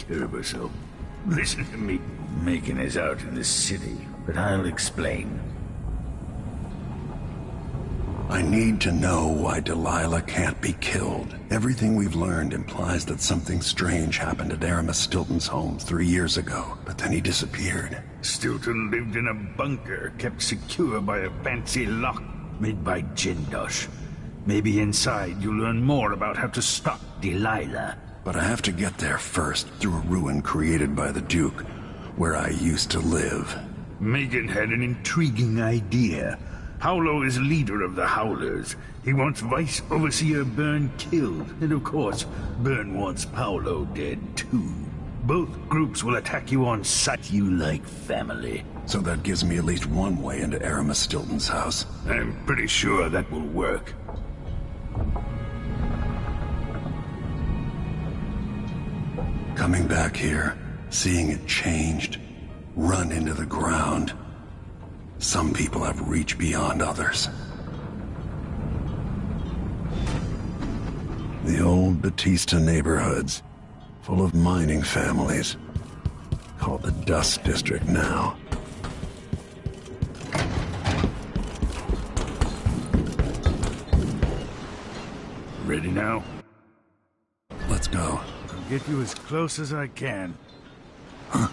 care of herself. Listen to me. Megan is out in the city, but I'll explain. I need to know why Delilah can't be killed. Everything we've learned implies that something strange happened at Aramis Stilton's home 3 years ago, but then he disappeared. Stilton lived in a bunker kept secure by a fancy lock made by Jindosh. Maybe inside you'll learn more about how to stop Delilah. But I have to get there first, through a ruin created by the Duke, where I used to live. Megan had an intriguing idea. Paolo is leader of the Howlers. He wants Vice Overseer Byrne killed, and of course, Byrne wants Paolo dead too. Both groups will attack you on sight. You like family. So that gives me at least one way into Aramis Stilton's house. I'm pretty sure that will work. Coming back here, seeing it changed, run into the ground. Some people have reach beyond others. The old Batista neighborhoods, full of mining families, called the Dust District now. Ready now? Let's go. I'll get you as close as I can. Huh?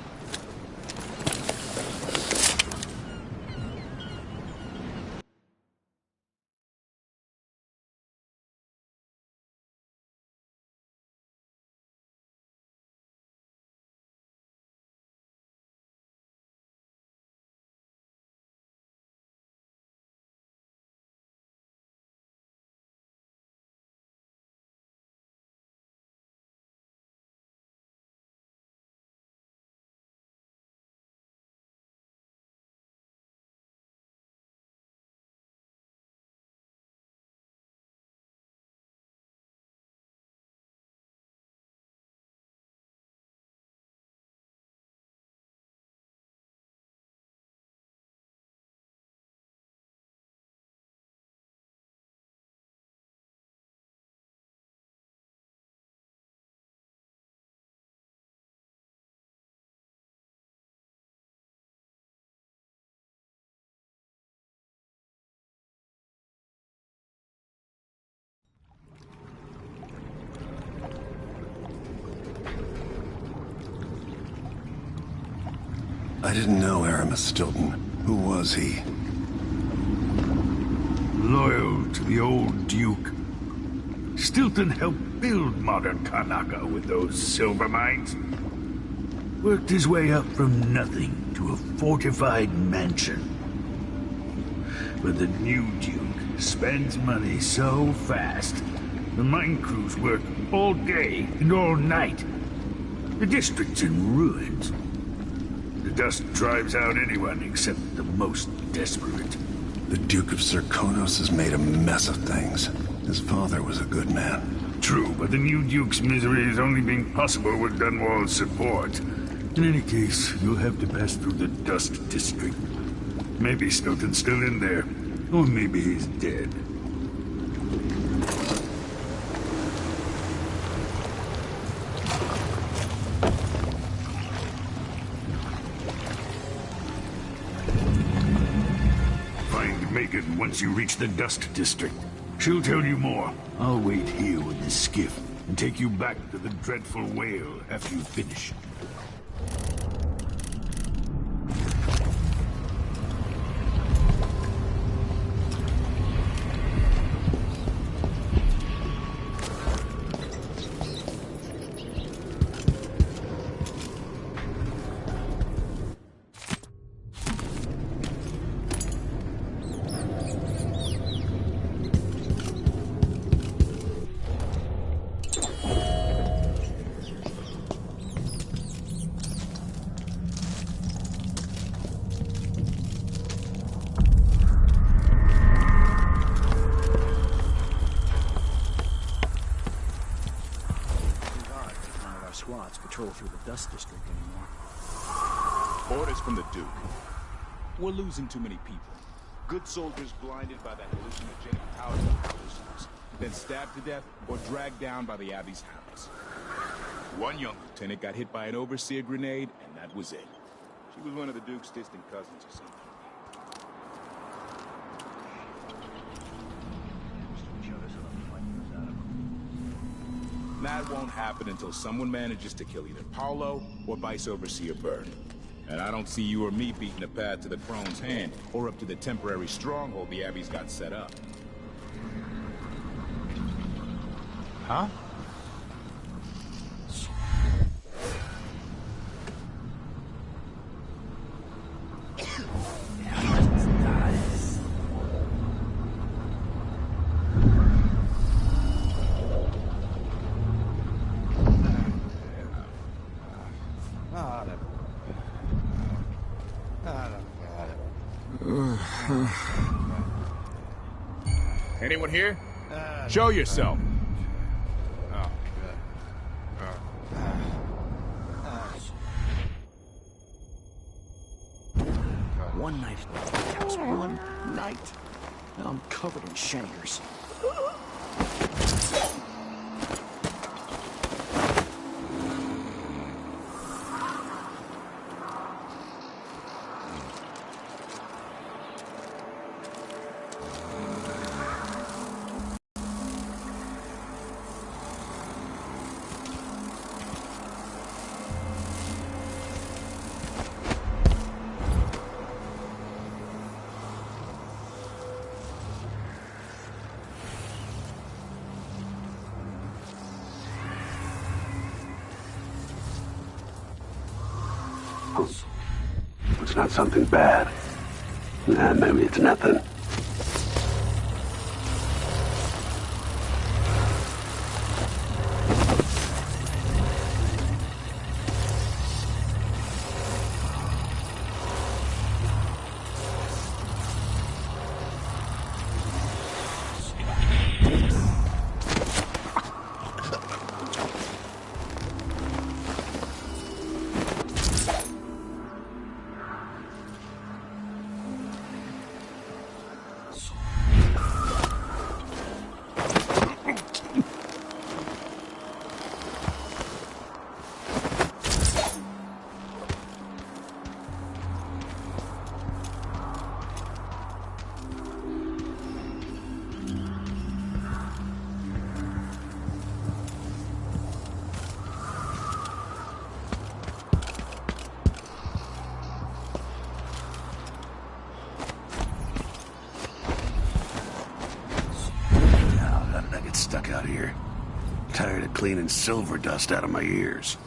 I didn't know Aramis Stilton. Who was he? Loyal to the old Duke. Stilton helped build modern Karnaca with those silver mines. Worked his way up from nothing to a fortified mansion. But the new Duke spends money so fast, the mine crews work all day and all night. The district's in ruins. The dust drives out anyone except the most desperate. The Duke of Serkonos has made a mess of things. His father was a good man. True, but the new Duke's misery is only being possible with Dunwall's support. In any case, you'll have to pass through the Dust District. Maybe Stilton's still in there, or maybe he's dead. Megan once you reach the Dust District. She'll tell you more. I'll wait here with the skiff and take you back to the dreadful whale after you finish. Squads patrol through the Dust District anymore. Orders from the Duke. We're losing too many people. Good soldiers blinded by that hallucinogenic powder of then stabbed to death or dragged down by the Abbey's hounds. One young lieutenant got hit by an overseer grenade, and that was it. She was one of the Duke's distant cousins or something. That won't happen until someone manages to kill either Paolo or Vice Overseer Bird. And I don't see you or me beating a path to the Crone's hand, or up to the temporary stronghold the Abbey's got set up. Huh? Anyone here? Show yourself. One night at the house. One night. Now I'm covered in shankers. It's not something bad. Nah, maybe it's nothing. Stuck out here. Tired of cleaning silver dust out of my ears.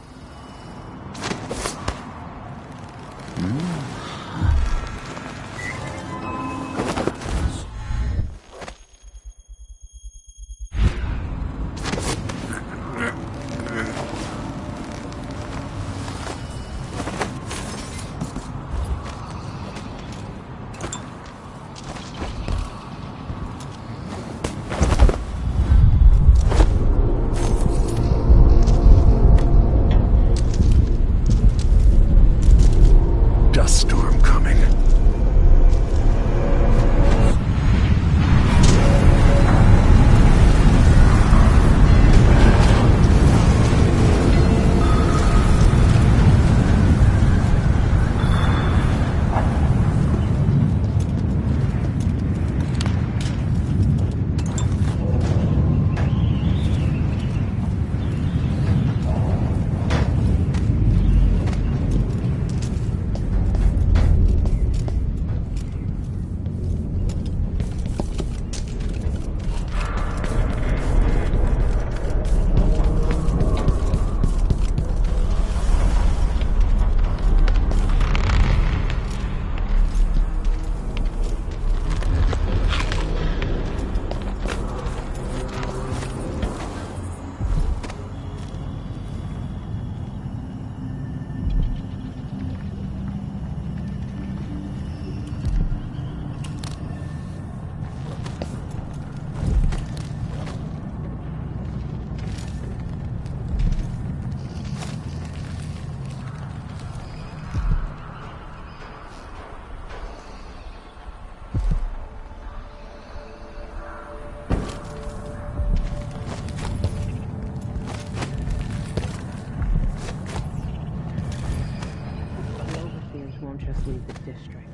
us leave the district,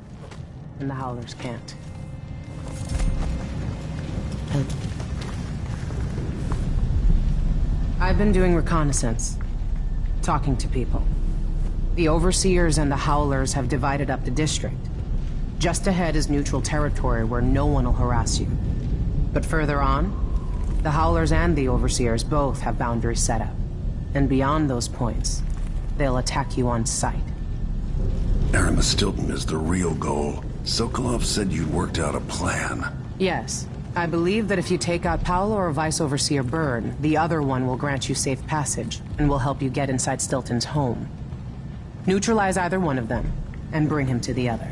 and the Howlers can't. I've been doing reconnaissance, talking to people. The Overseers and the Howlers have divided up the district. Just ahead is neutral territory where no one will harass you. But further on, the Howlers and the Overseers both have boundaries set up. And beyond those points, they'll attack you on sight. Aramis Stilton is the real goal. Sokolov said you'd worked out a plan. Yes. I believe that if you take out Paolo or Vice Overseer Byrne, the other one will grant you safe passage, and will help you get inside Stilton's home. Neutralize either one of them, and bring him to the other.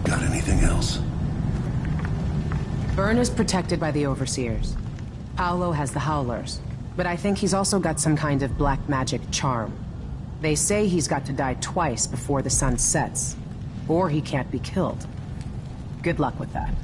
Got anything else? Byrne is protected by the Overseers. Paolo has the Howlers, but I think he's also got some kind of black magic charm. They say he's got to die twice before the sun sets, or he can't be killed. Good luck with that.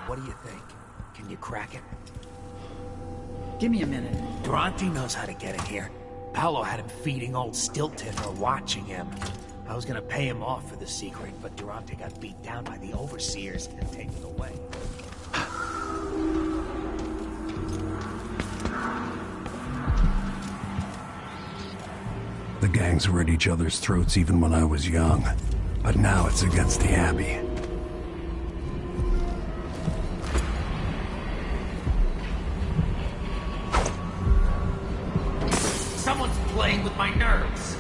What do you think? Can you crack it? Give me a minute. Durante knows how to get in here. Paolo had him feeding old Stilton or watching him. I was gonna pay him off for the secret, but Durante got beat down by the Overseers and taken away. The gangs were at each other's throats even when I was young. But now it's against the Abbey. Someone's playing with my nerves.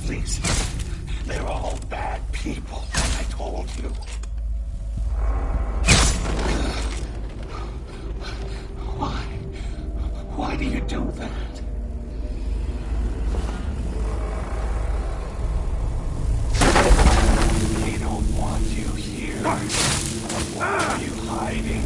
Please. They're all bad people, I told you. Why? Why do you do that? They don't want you here. Why are you hiding?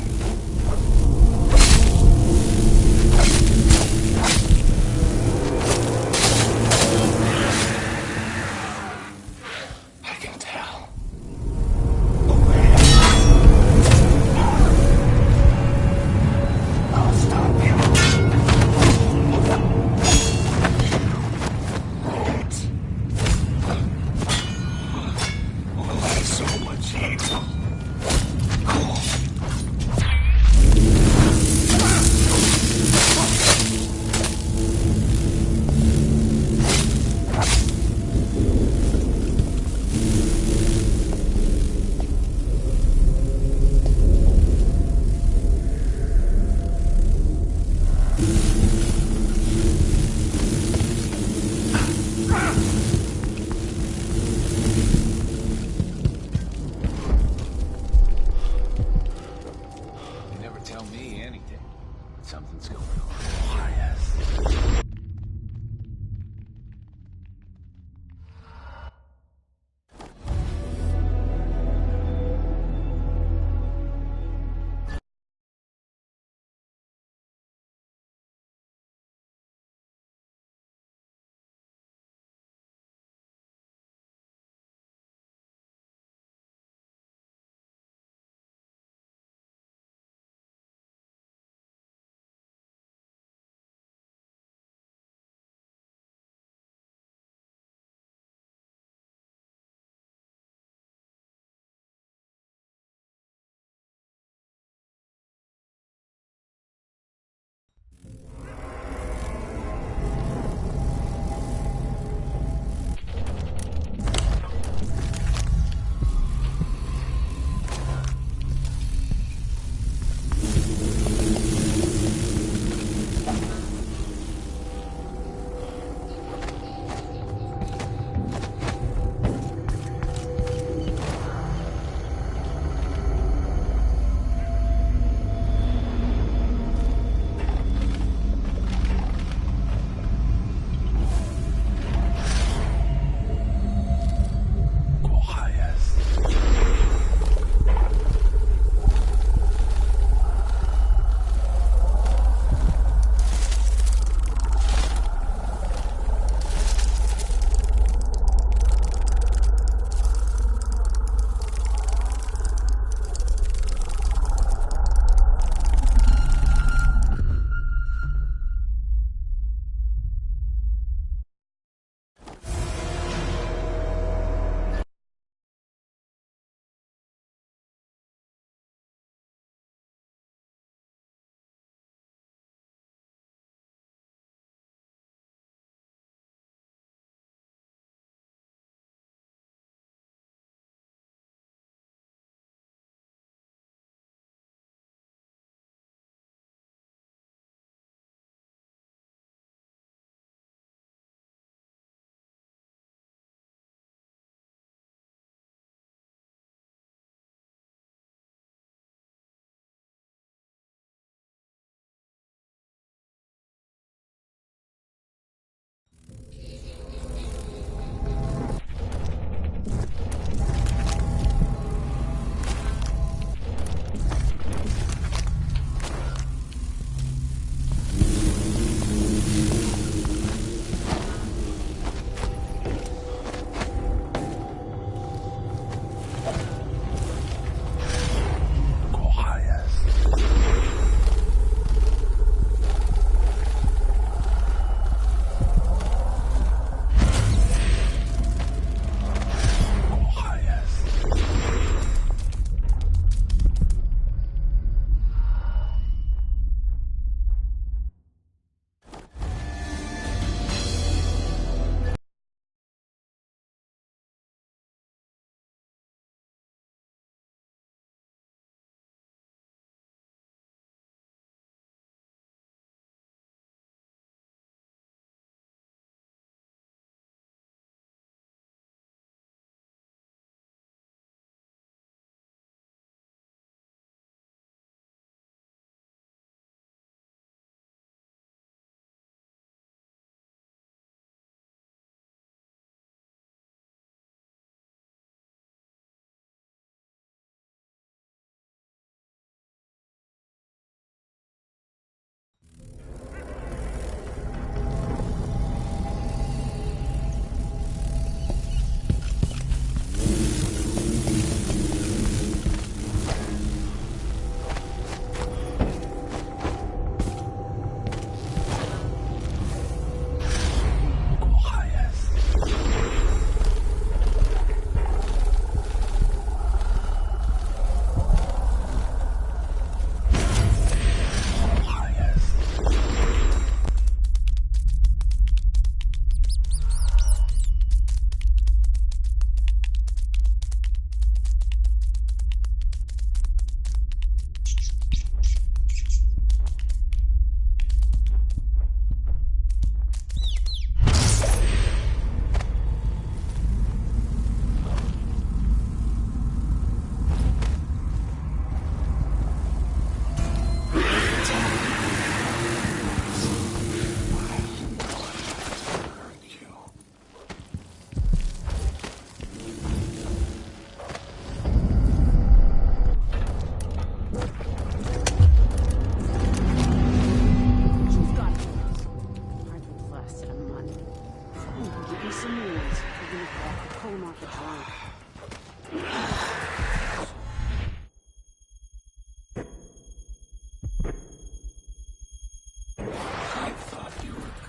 I can tell. I'll stop you. Wait. Why so much evil? You never tell me anything. Something's going on.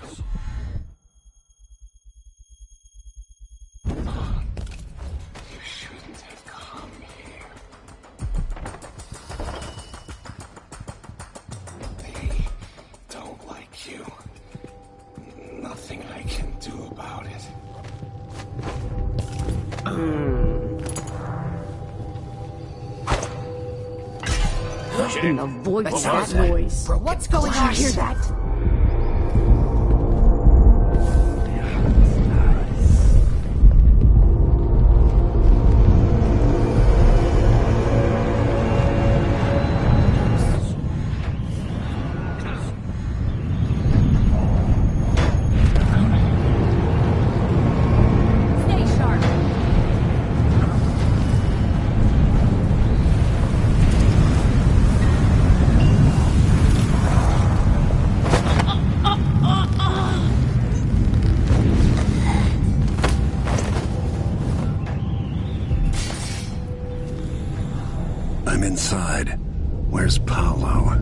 You shouldn't have come here. They don't like you. Nothing I can do about it. What in the void was that noise? What's going on? Hear that? Stay sharp. I'm inside. Where's Paolo?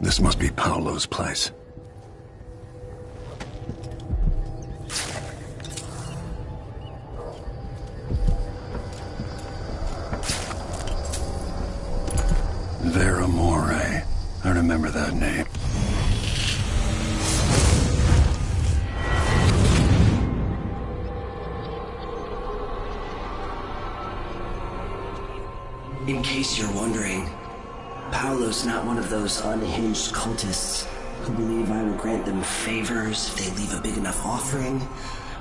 This must be Paolo's place. Vera More. I remember that name. In case you're wondering, Paolo's not one of those unhinged cultists who believe I will grant them favors if they leave a big enough offering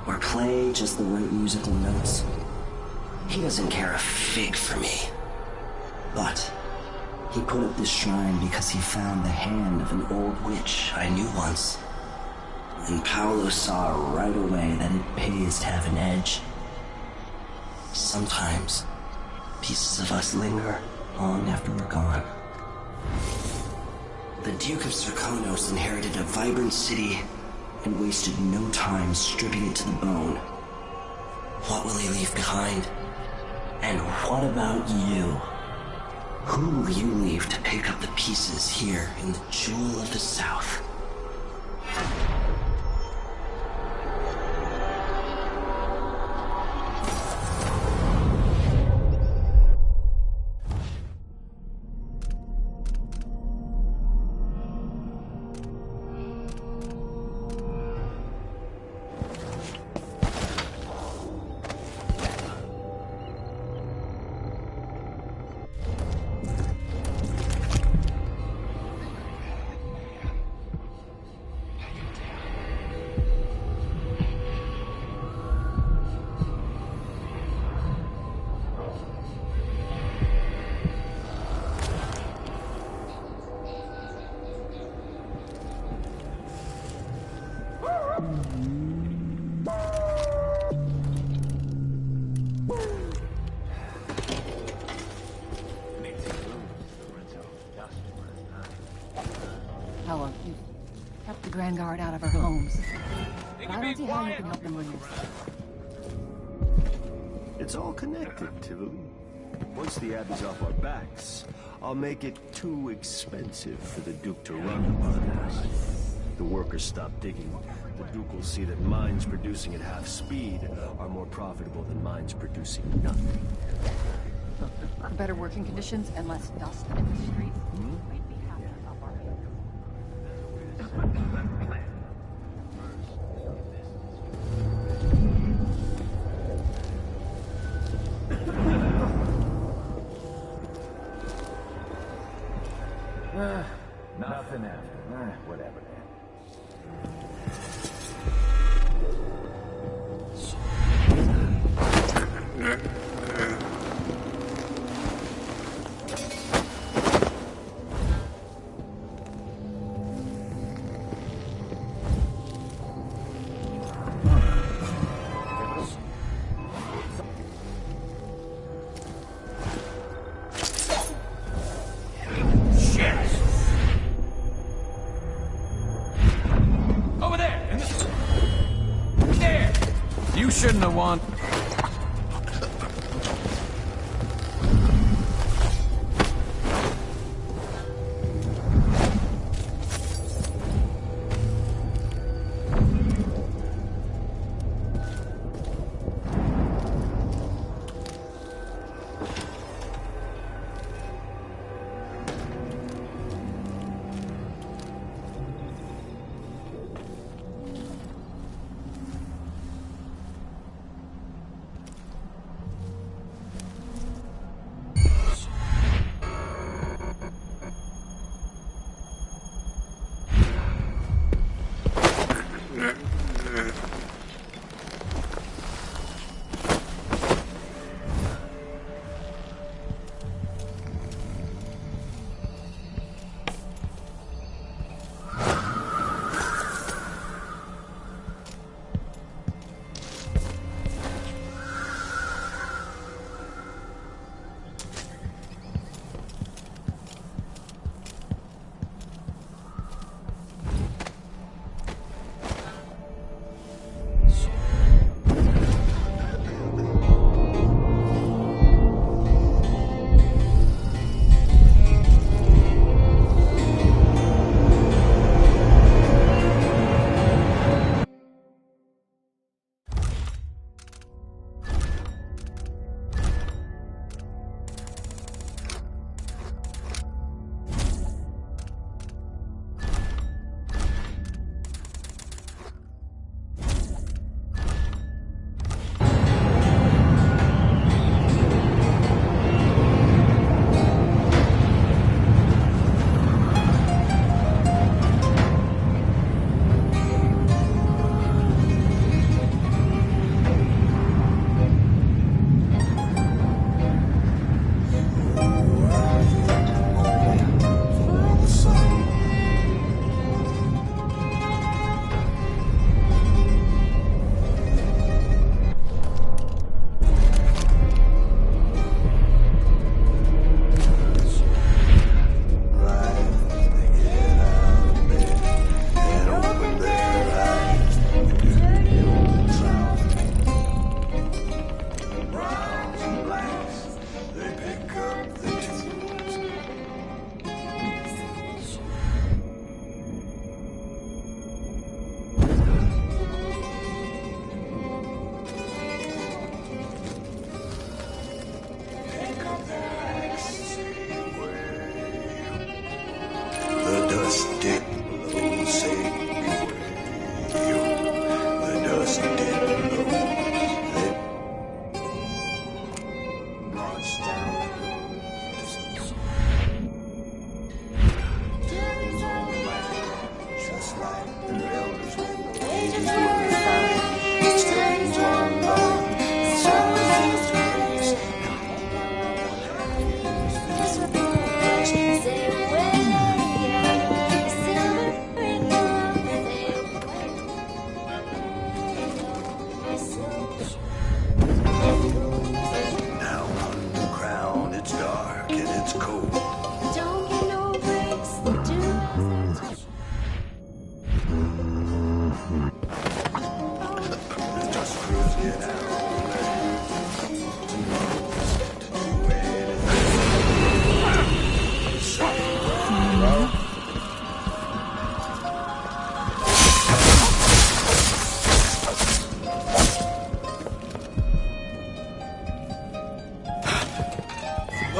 or play just the right musical notes. He doesn't care a fig for me. But he put up this shrine because he found the hand of an old witch I knew once. And Paolo saw right away that it pays to have an edge. Sometimes pieces of us linger long after we're gone. The Duke of Serkonos inherited a vibrant city and wasted no time stripping it to the bone. What will he leave behind? And what about you? Who will you leave to pick up the pieces here in the Jewel of the South? Paolo, you've kept the Grand Guard out of our homes. But I don't see how you can help them on yourself. It's all connected, Tivoli. Once the Abbey's off our backs, I'll make it too expensive for the Duke to run upon us. The workers stop digging. The Duke will see that mines producing at half speed are more profitable than mines producing nothing. For better working conditions and less dust in the streets, we'd be happy to up our You shouldn't have won.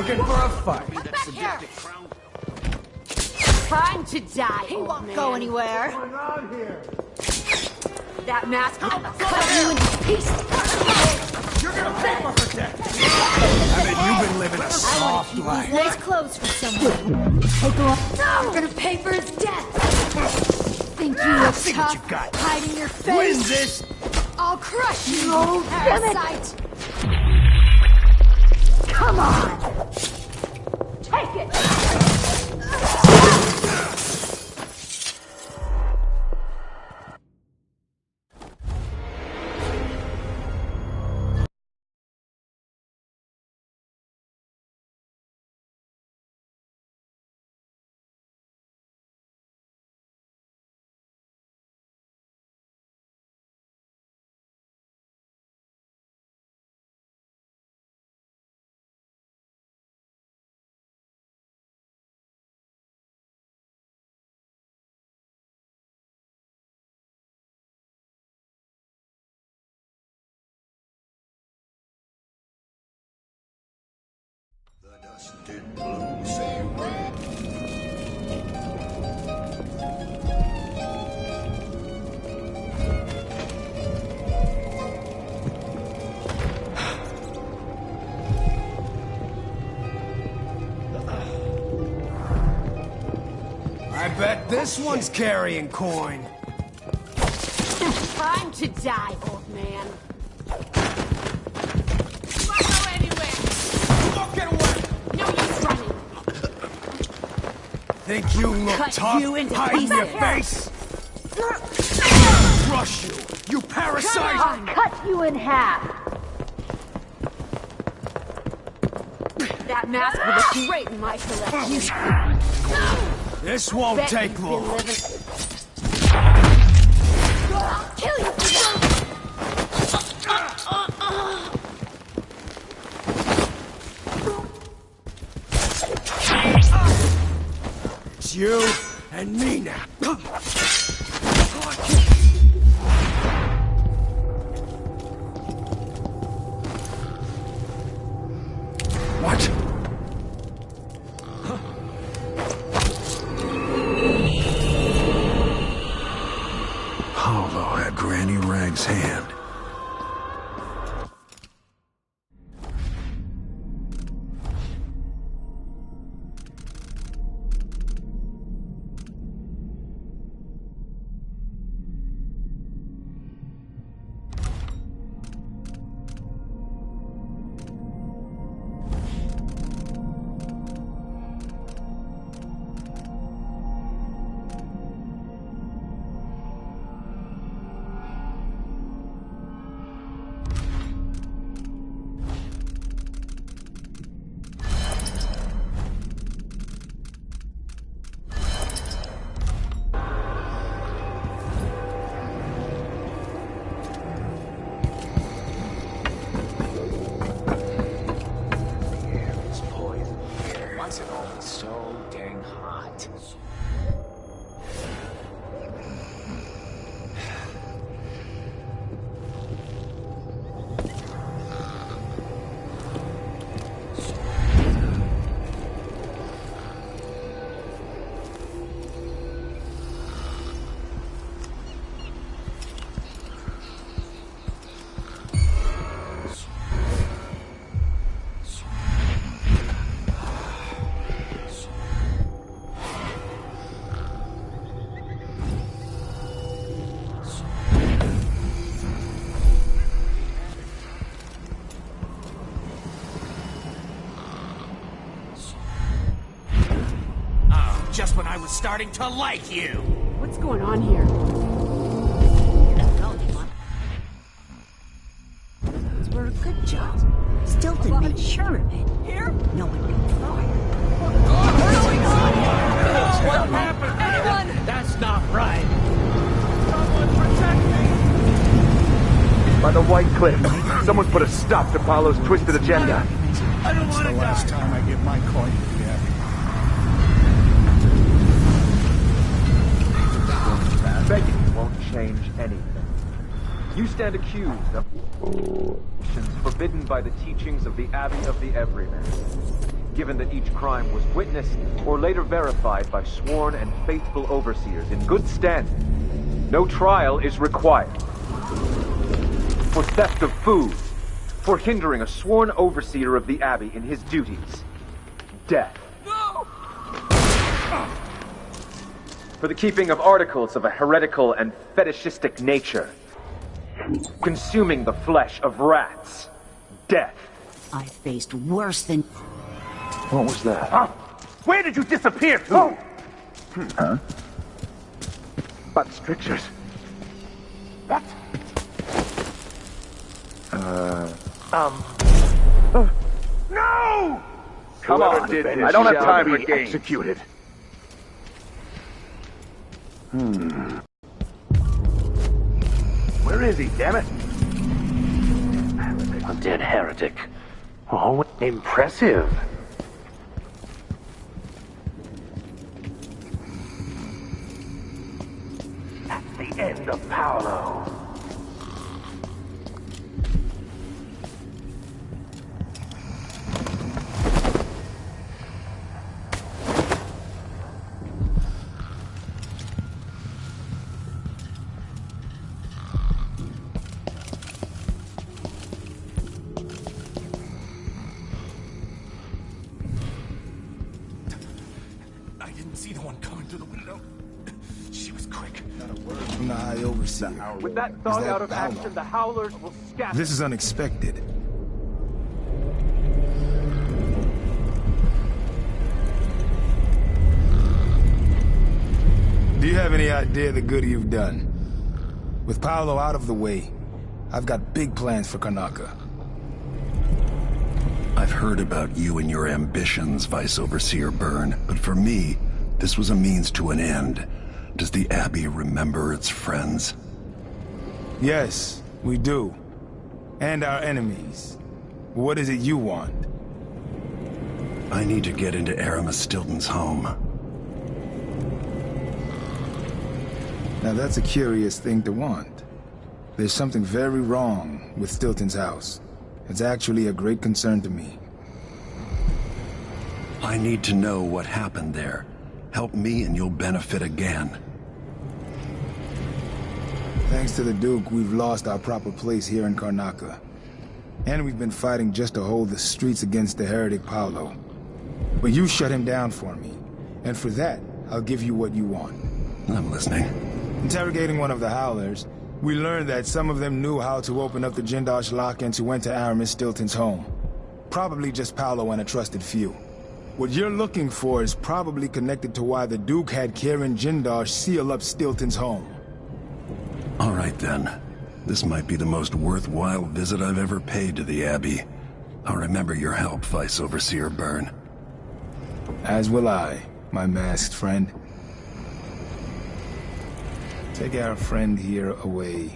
Looking for a fight. Time to die. He won't go anywhere. What's going on here? That mask will cut you into pieces. You're gonna pay for death. I mean, you've been living a soft life. Nice clothes for someone. No! You're gonna pay for his death. Think you look See tough? what you got. Hiding your face. Win this. I'll crush you, parasite. Come on! Take it! The dusted blue say red. I bet this one's carrying coin. Time to die, old man. Won't go anywhere. Don't get away! No use running. Think you look Cut tough? you into Hide in your pieces. face? Crush you, you parasite! I'll cut you in half. That mask will look great in my collection. This won't Bet take you've been long. living- I'll kill you for It's you and me now. What? Paulo had Granny Rag's hand. Just when I was starting to like you! What's going on here? Were a good job. Stilton made sure of it. Here? No one can fire. What happened? Anyone? That's not right! By the White Cliff, someone put a stop to Paulo's twisted agenda. I don't want to die. Last time I give my coin to the Abbey. Begging won't change anything. You stand accused of actions forbidden by the teachings of the Abbey of the Everyman. Given that each crime was witnessed or later verified by sworn and faithful overseers in good standing, no trial is required. For theft of food, for hindering a sworn overseer of the Abbey in his duties, death. No! For the keeping of articles of a heretical and fetishistic nature, consuming the flesh of rats, death. I faced worse than... What was that? Huh? Where did you disappear to? Huh? But strictures. What? No! Come on, I don't have time for games. Executed. Where is he, damn it? A dead heretic. Oh, impressive. That's the end of Paolo. See the one coming through the window. She was quick. Not a word from the High Overseer. With that thug out of action, the Howlers will scatter. This is unexpected. Do you have any idea the good you've done? With Paolo out of the way, I've got big plans for Karnaca. I've heard about you and your ambitions, Vice Overseer Byrne, but for me, this was a means to an end. Does the Abbey remember its friends? Yes, we do. And our enemies. What is it you want? I need to get into Aramis Stilton's home. Now that's a curious thing to want. There's something very wrong with Stilton's house. It's actually a great concern to me. I need to know what happened there. Help me and you'll benefit again. Thanks to the Duke, we've lost our proper place here in Karnaca. And we've been fighting just to hold the streets against the heretic Paolo. But you shut him down for me. And for that, I'll give you what you want. I'm listening. Interrogating one of the Howlers, we learned that some of them knew how to open up the Jindosh lock and to enter Aramis Stilton's home. Probably just Paolo and a trusted few. What you're looking for is probably connected to why the Duke had Karen Jindosh seal up Stilton's home. All right then. This might be the most worthwhile visit I've ever paid to the Abbey. I'll remember your help, Vice Overseer Byrne. As will I, my masked friend. Take our friend here away.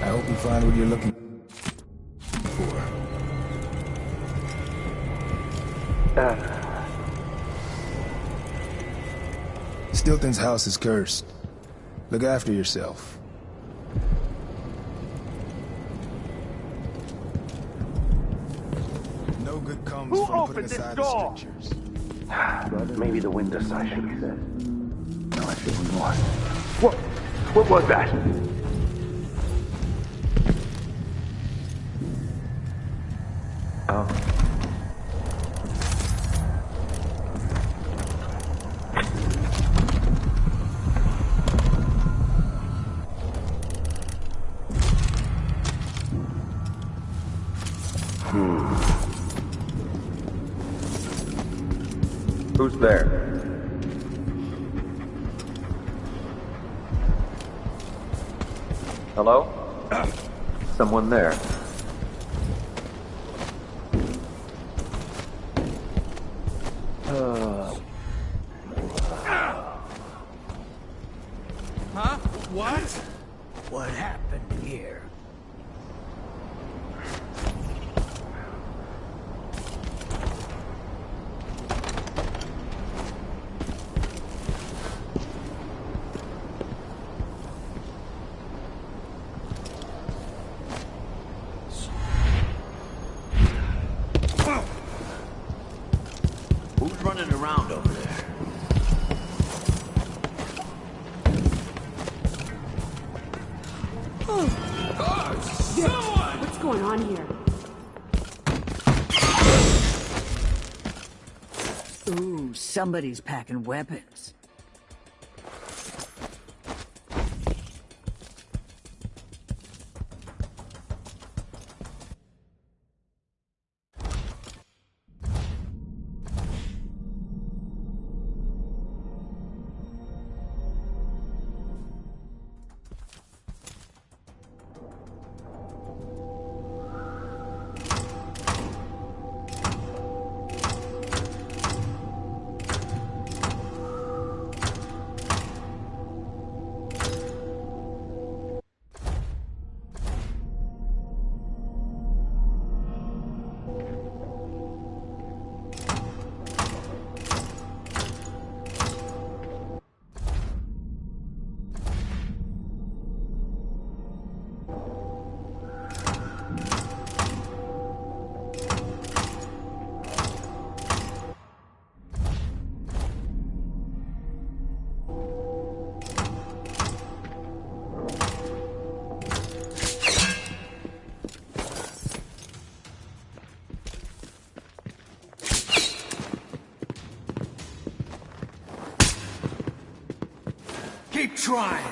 I hope you find what you're looking for. Stilton's house is cursed. Look after yourself. No good comes from putting aside the strictures. Maybe the windows I should have said. No, I should have more. What was that? Oh. Who's there? Hello? Someone there? Huh? What? What happened here? Who's running around over there? What's going on here? Ooh, somebody's packing weapons. trying!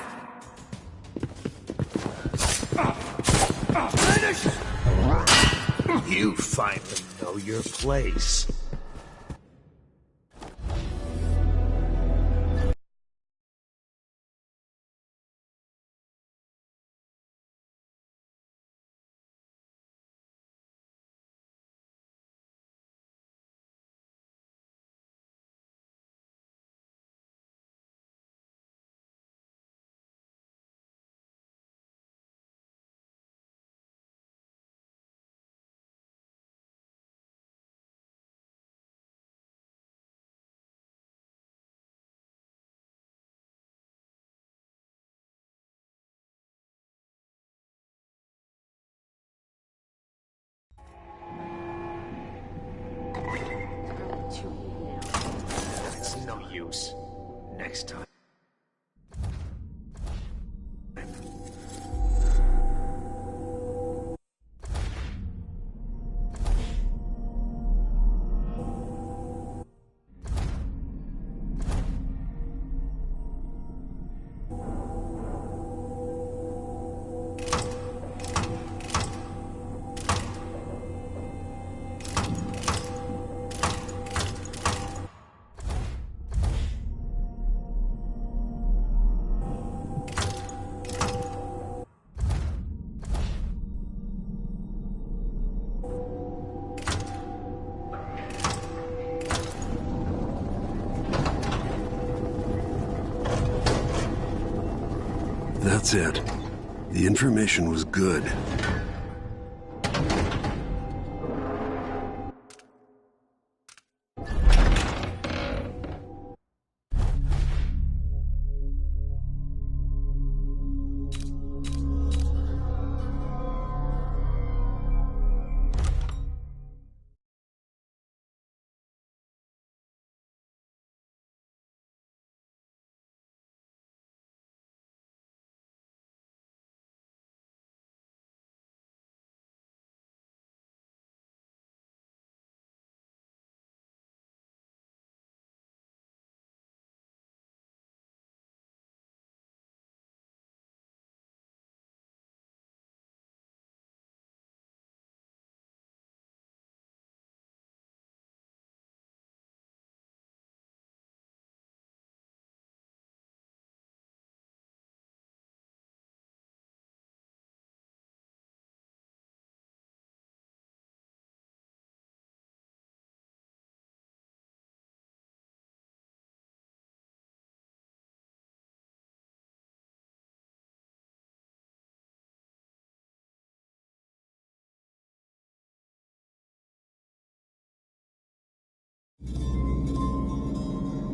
You finally know your place. It's no use. Next time. That's it. The information was good.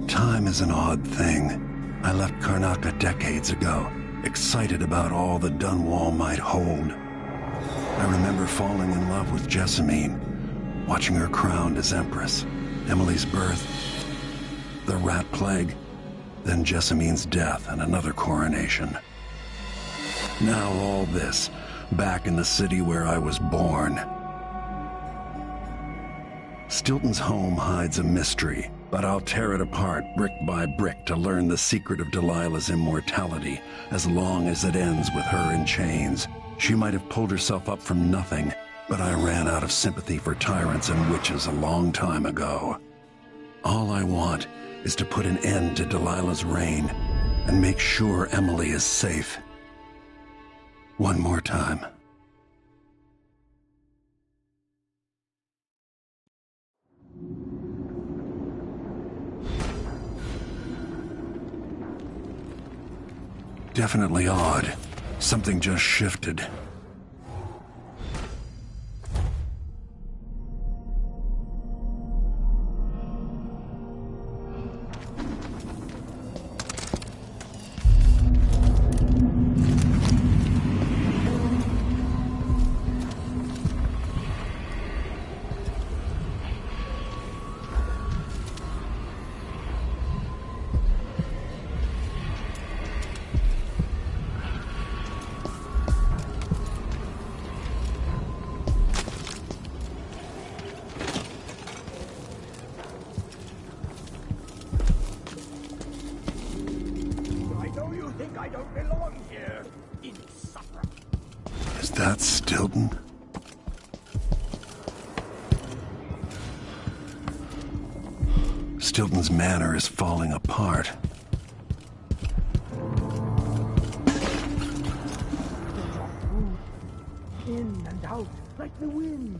Time is an odd thing. I left Karnaca decades ago, excited about all the Dunwall might hold. I remember falling in love with Jessamine, watching her crowned as Empress, Emily's birth, the Rat Plague, then Jessamine's death and another coronation. Now all this, back in the city where I was born. Stilton's home hides a mystery, but I'll tear it apart brick by brick to learn the secret of Delilah's immortality, as long as it ends with her in chains. She might have pulled herself up from nothing, but I ran out of sympathy for tyrants and witches a long time ago. All I want is to put an end to Delilah's reign and make sure Emily is safe. One more time. Definitely odd. Something just shifted. like I don't belong here. Insufferable. Is that Stilton? Stilton's manor is falling apart. In and out like the wind.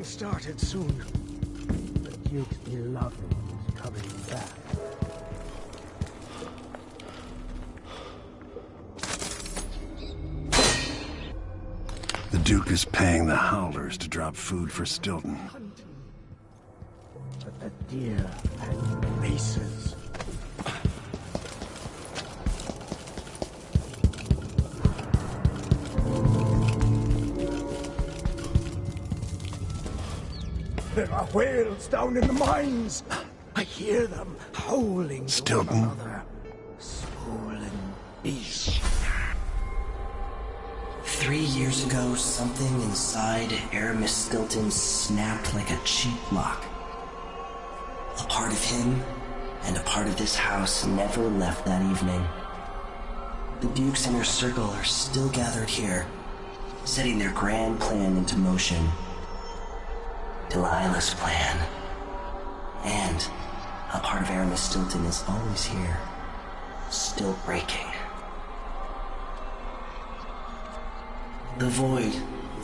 Started soon. The Duke's beloved is coming back. The Duke is paying the Howlers to drop food for Stilton. But the deer and maces. There are whales down in the mines. I hear them howling to one another. Swollen beasts. 3 years ago, something inside Aramis Stilton snapped like a cheap lock. A part of him and a part of this house never left that evening. The Duke's inner circle are still gathered here, setting their grand plan into motion. Delilah's plan. And a part of Aramis Stilton is always here, still breaking. The Void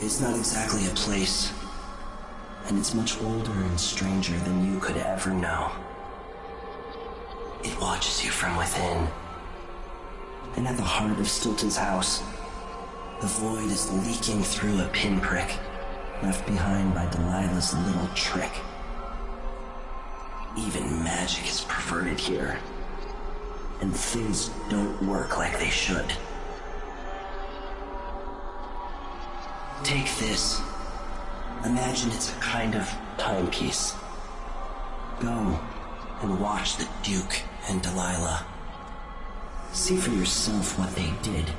is not exactly a place, and it's much older and stranger than you could ever know. It watches you from within. And at the heart of Stilton's house, the Void is leaking through a pinprick left behind by Delilah's little trick. Even magic is perverted here, and things don't work like they should. Take this. Imagine it's a kind of timepiece. Go and watch the Duke and Delilah. See for yourself what they did.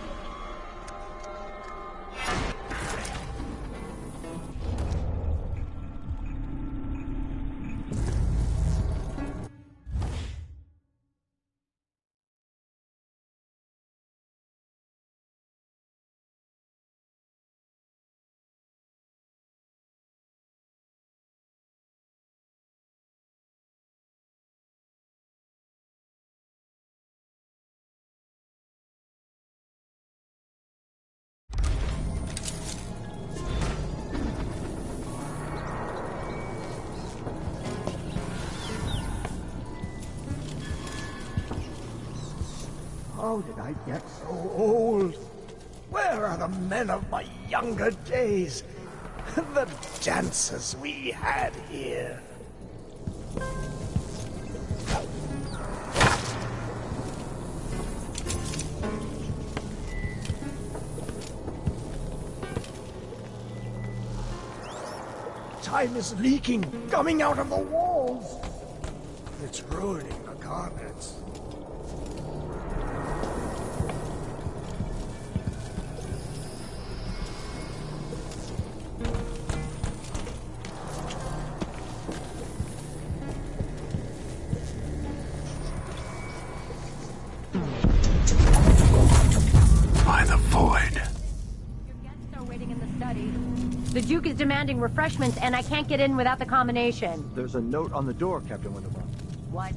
How did I get so old? Where are the men of my younger days? The dances we had here. Time is leaking, coming out of the walls. It's ruining the carpets. By the Void. Your guests are waiting in the study. The Duke is demanding refreshments, and I can't get in without the combination. There's a note on the door, Captain Winterburn. What?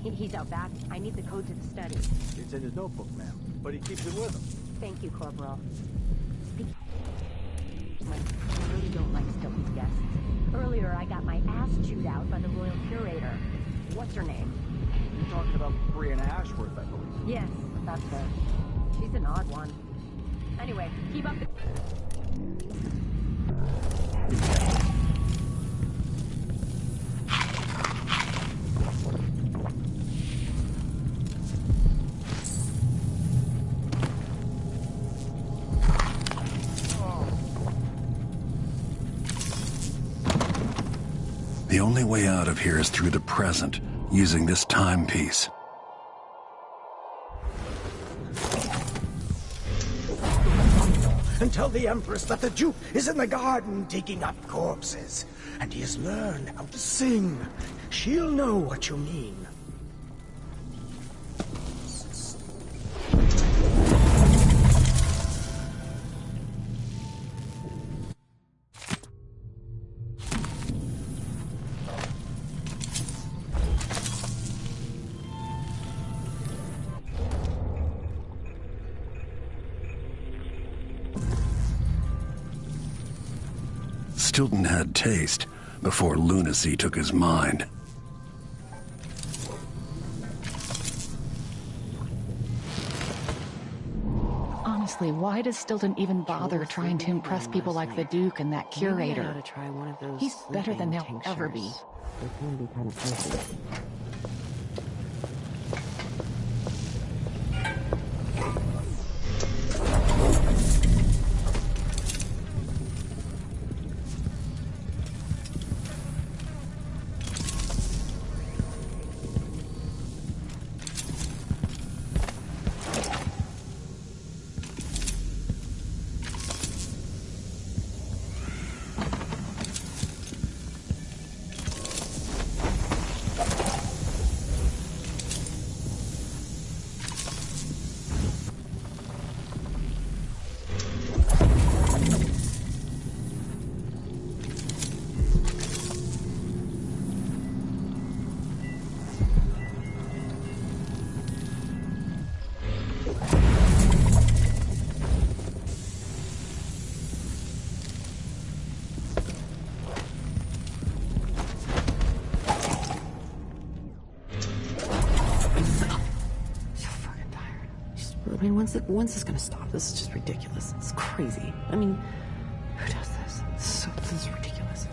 He's out back. I need the code to the study. It's in his notebook, ma'am, but he keeps it with him. Thank you, Corporal. I really don't like Stilton's guests. Earlier, I got my ass chewed out by the Royal Curator. What's her name? You're talking about Brianna Ashworth, I believe. Yes, that's her. She's an odd one. Anyway, keep up the... The only way out of here is through the present, using this timepiece. And tell the Empress that the Duke is in the garden digging up corpses, and he has learned how to sing. She'll know what you mean. Stilton had taste before lunacy took his mind. Honestly, why does Stilton even bother trying to impress people like the Duke and that curator? Maybe I ought to try one of those. He's better than they'll ever be. They can be kind of tasty. I mean, when's this gonna stop? This is just ridiculous. It's crazy. I mean, who does this? This is ridiculous.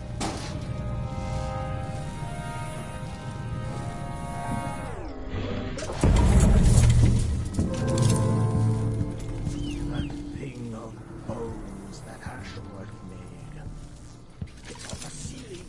That thing of bones that Ashworth made. It's on the ceiling.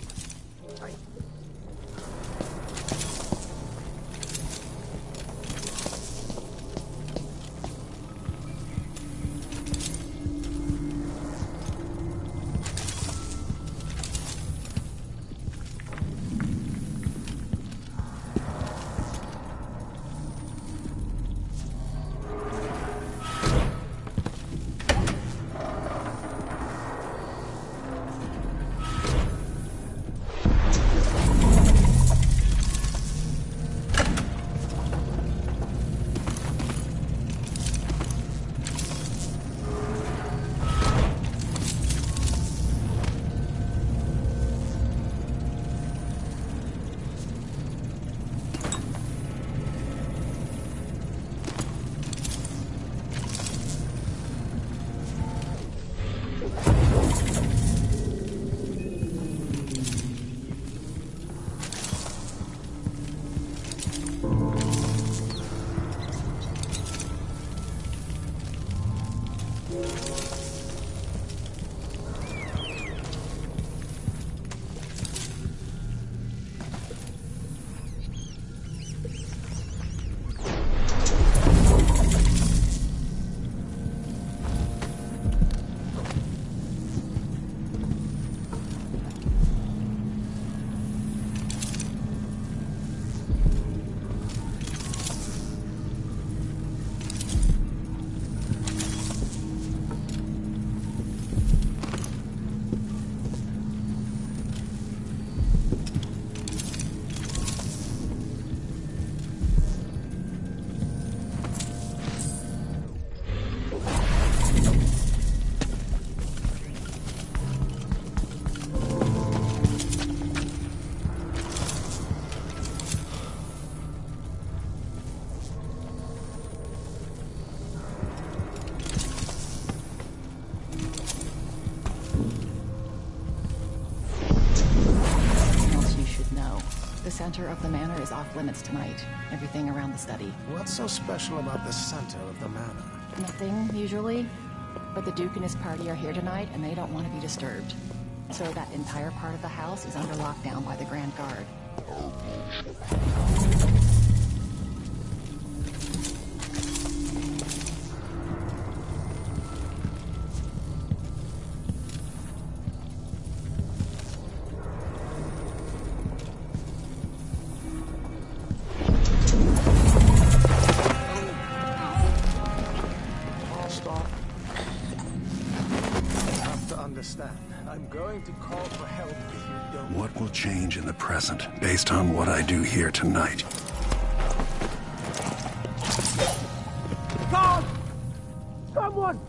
center of the manor is off limits tonight. Everything around the study. What's so special about the center of the manor? Nothing, usually. But the Duke and his party are here tonight, and they don't want to be disturbed. So that entire part of the house is under lockdown by the Grand Guard. I'm going to call for help if you don't. What will change in the present based on what I do here tonight? God! Someone!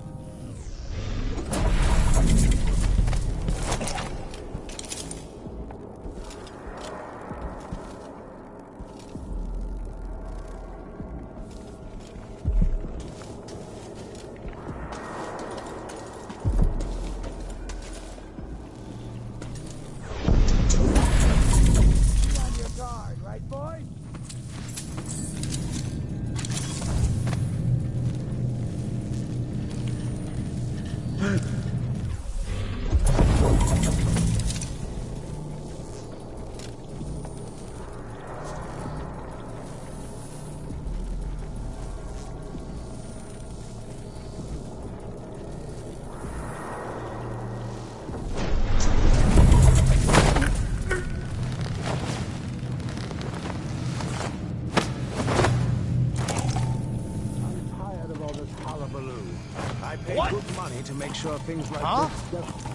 I pay good money to make sure things like this don't...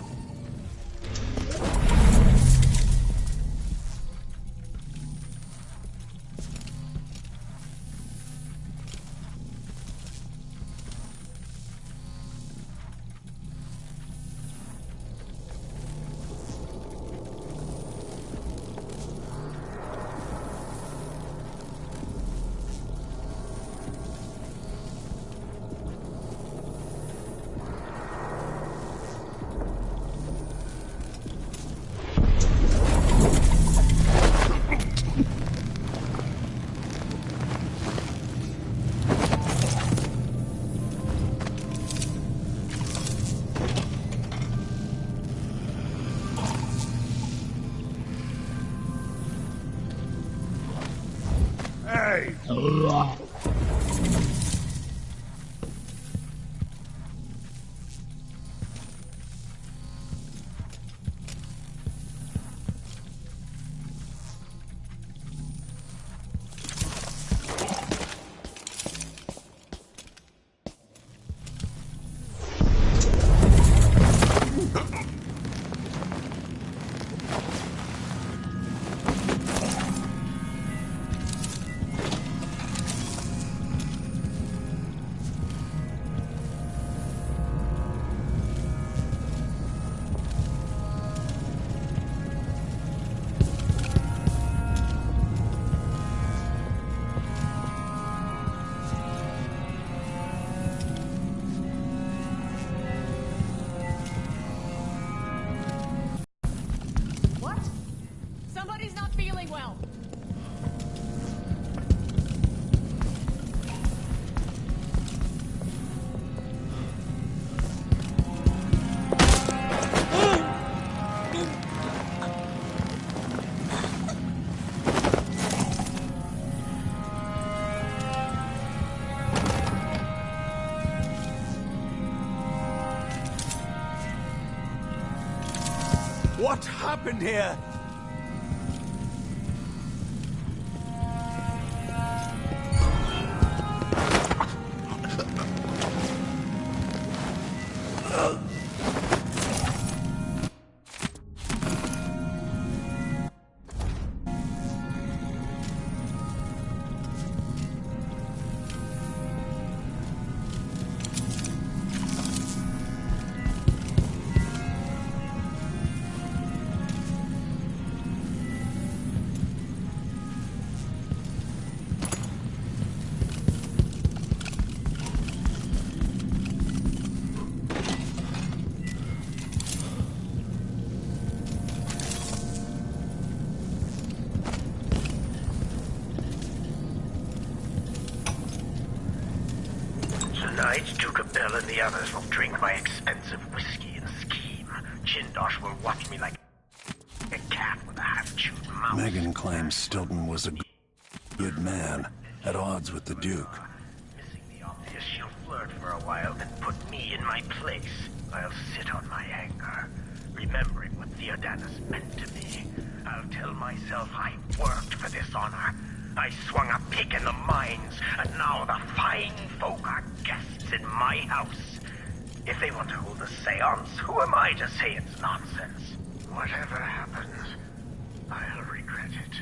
Hey! Somebody's not feeling well. What happened here? Tonight, Duke Bell and the others will drink my expensive whiskey and scheme. Jindosh will watch me like Megan claims Stilton was a good man, at odds with the Duke. Missing the obvious, she'll flirt for a while, then put me in my place. I'll sit on my anger, remembering what Theodanis meant to me. I'll tell myself I worked for this honor. I swung a pick in the mines, and now the fine folk are guests in my house. If they want to hold a seance, who am I to say it's nonsense? Whatever happens, I'll regret it.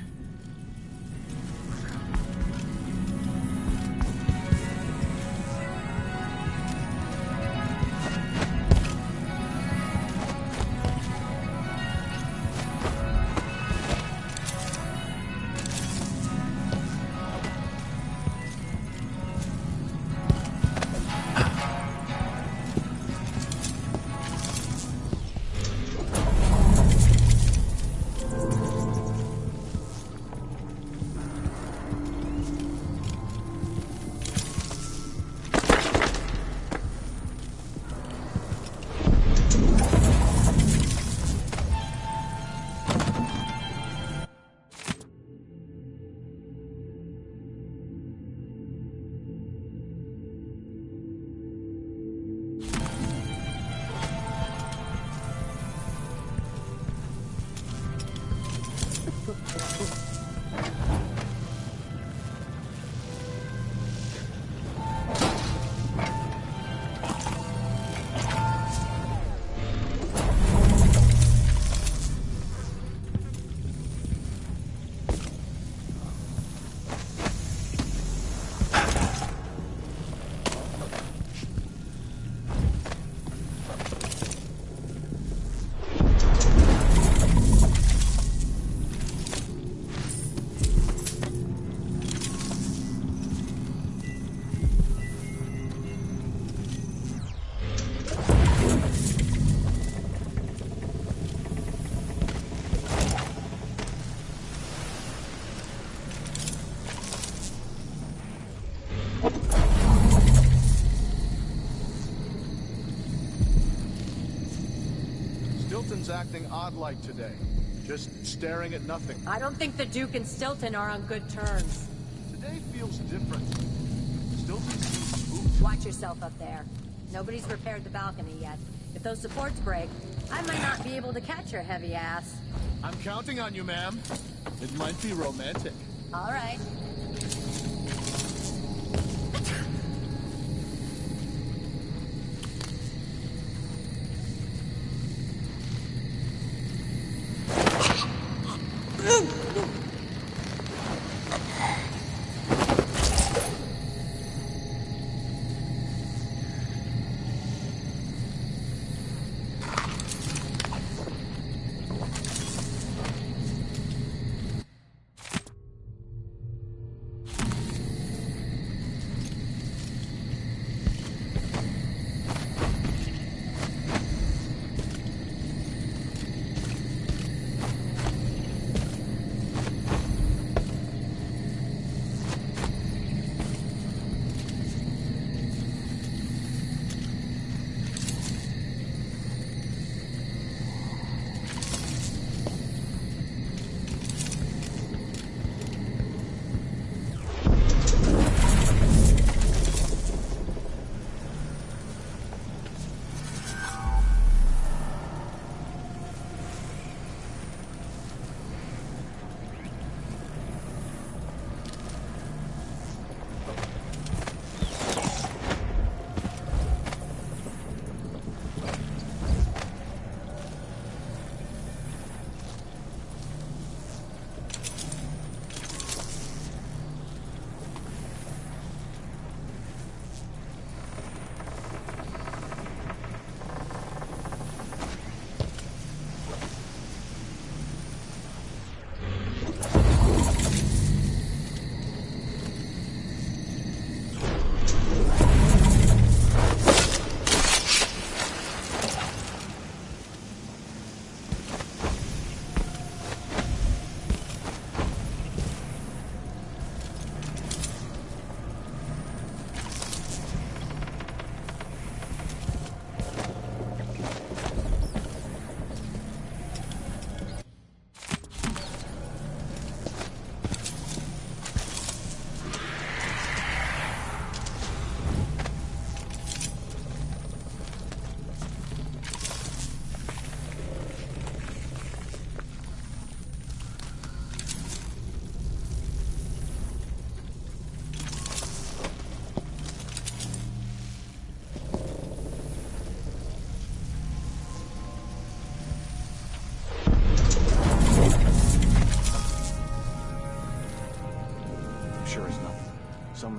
Stilton's acting odd-like today. Just staring at nothing. I don't think the Duke and Stilton are on good terms. Today feels different. Stilton seems spooked. Watch yourself up there. Nobody's repaired the balcony yet. If those supports break, I might not be able to catch your heavy ass. I'm counting on you, ma'am. It might be romantic. All right.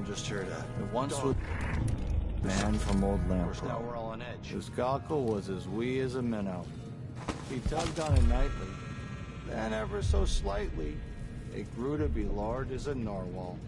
just heard it once was man from Old Lampro. Now we're all on edge. His cockle was as wee as a minnow. He tugged on it nightly. Then ever so slightly, it grew to be large as a narwhal.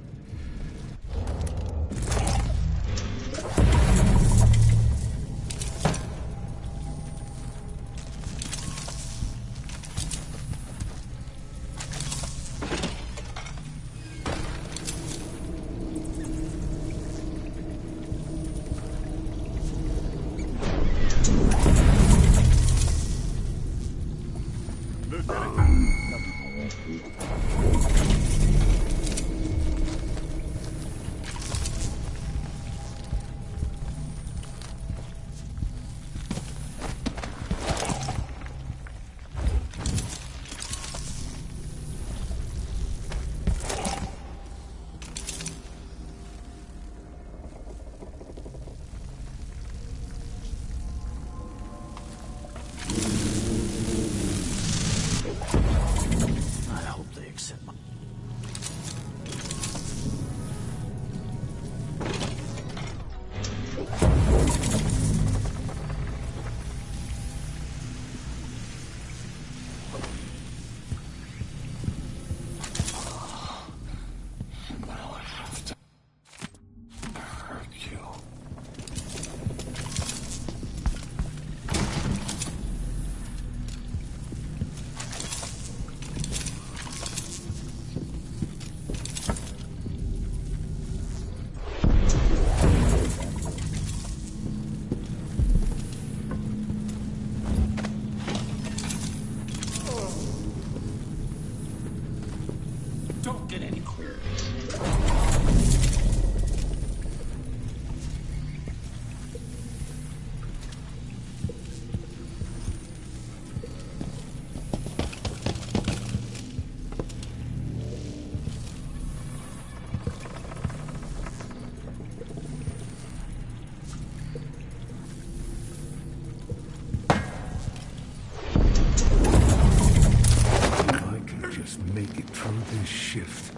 Make it through this shift,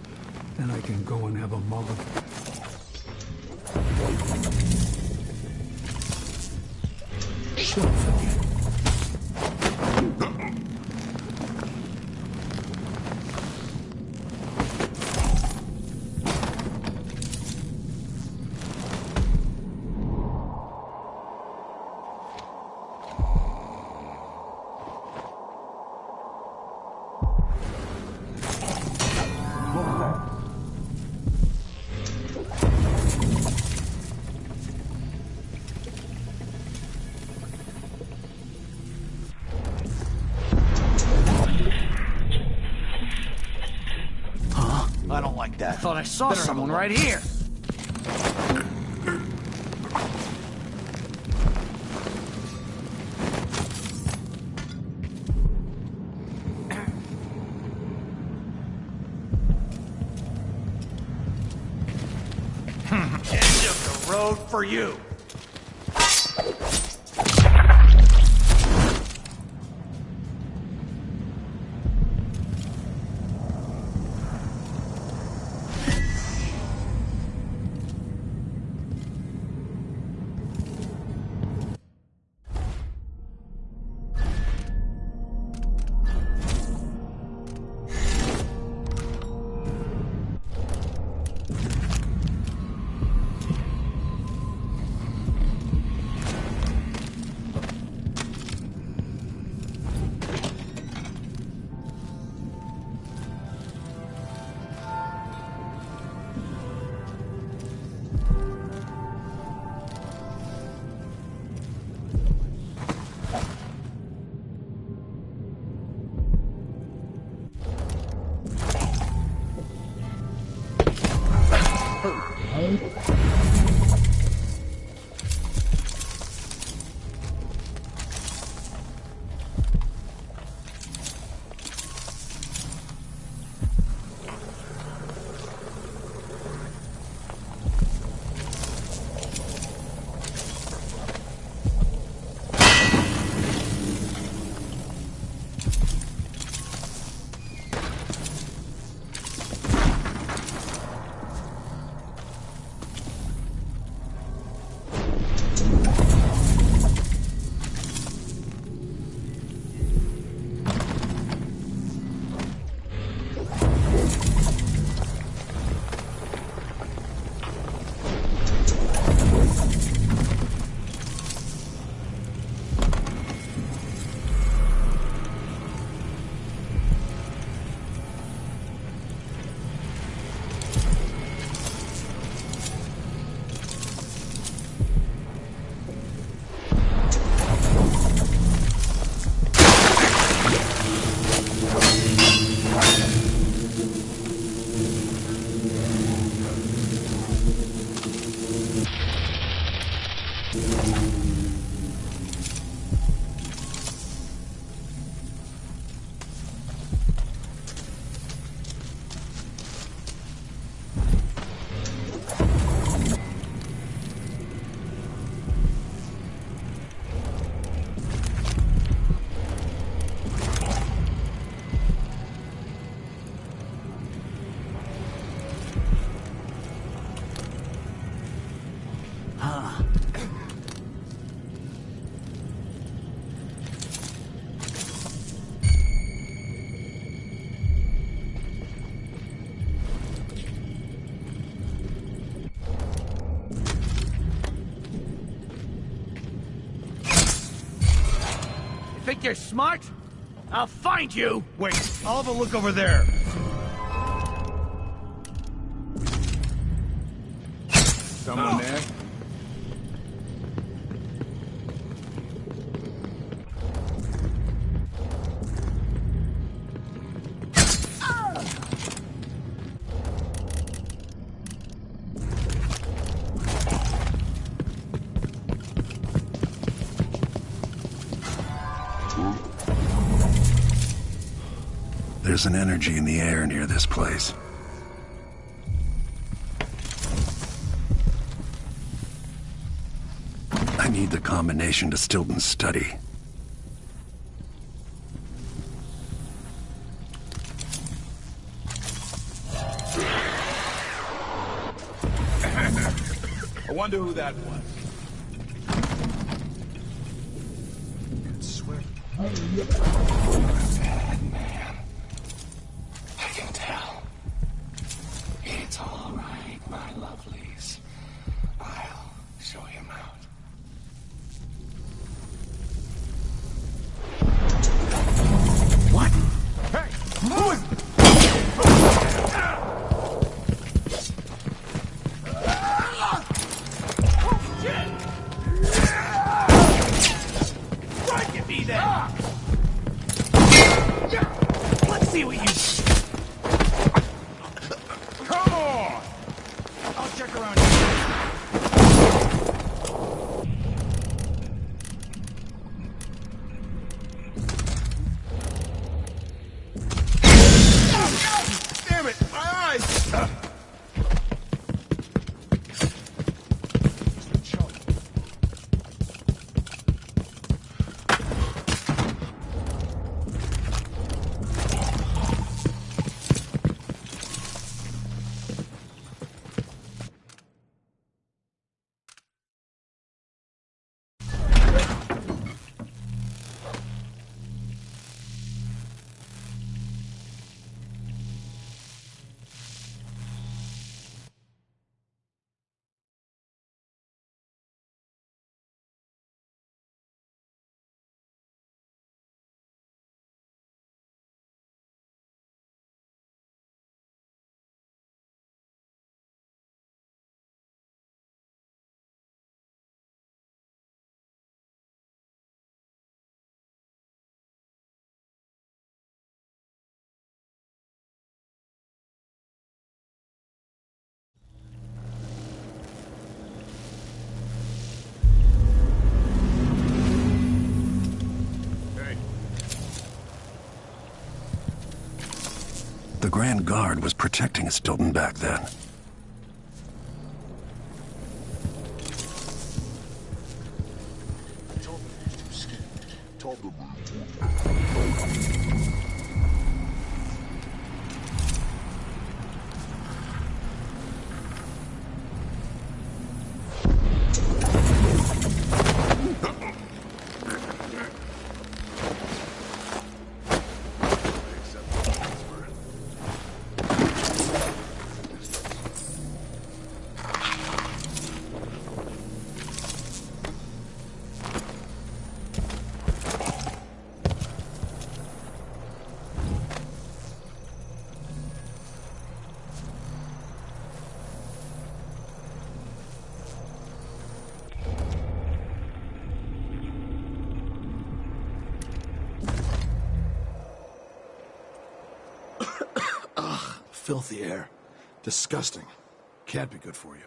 then I can go and have a mullet. Shelf again. I don't like that. I thought I saw someone right here. End of the road for you. Think you're smart? I'll find you! Wait, I'll have a look over there. Someone there? There's an energy in the air near this place. I need the combination to Stilton's study. I wonder who that was. Bad man. I can tell. It's all right, my lovelies. I'll show him out. What? Hey! Who is... Strike at me then! Let's see what you... Come on! I'll check around here. Damn it! My eyes! The Grand Guard was protecting Stilton back then. Filthy air. Disgusting. Can't be good for you.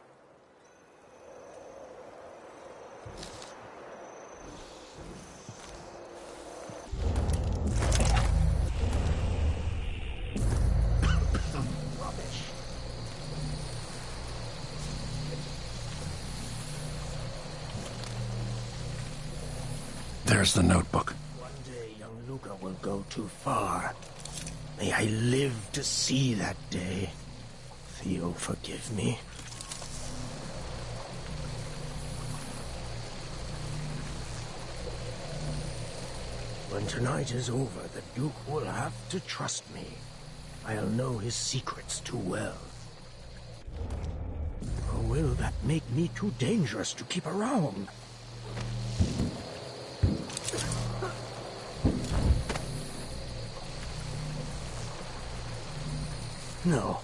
There's the notebook. One day, young Luca will go too far. May I live to see that day. Theo, forgive me. When tonight is over, the Duke will have to trust me. I'll know his secrets too well. Or will that make me too dangerous to keep around? No.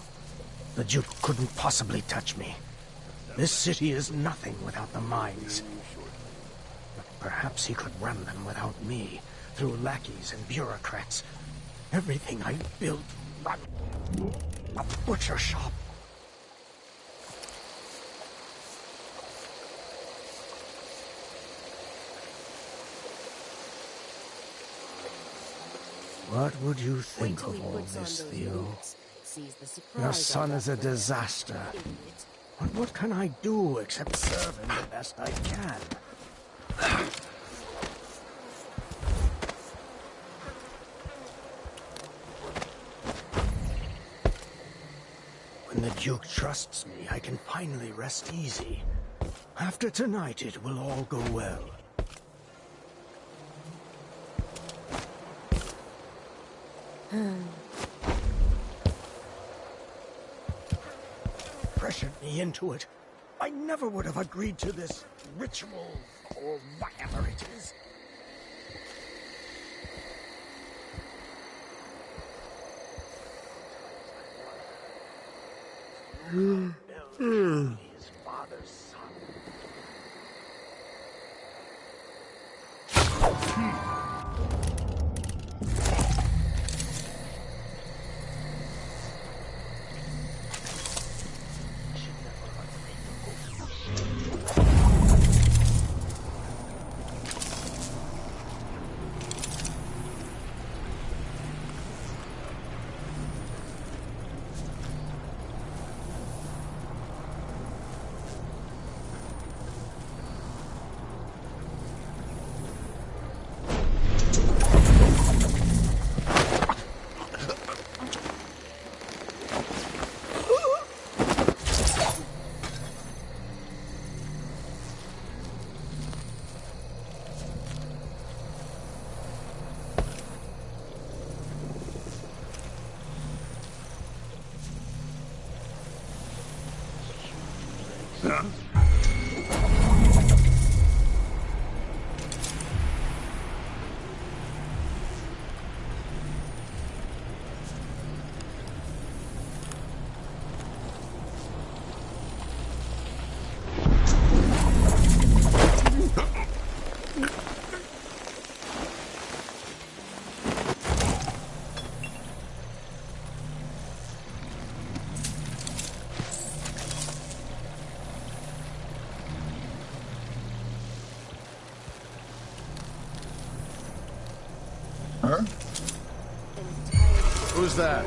The Duke couldn't possibly touch me. This city is nothing without the mines. But perhaps he could run them without me, through lackeys and bureaucrats. Everything I built run a butcher shop. What would you think of all this, Theo? Your son is a disaster. But what can I do except serve him the best I can? When the Duke trusts me, I can finally rest easy. After tonight, it will all go well. Pressured me into it. I never would have agreed to this ritual, or whatever it is. His father's son. Huh? Who's that?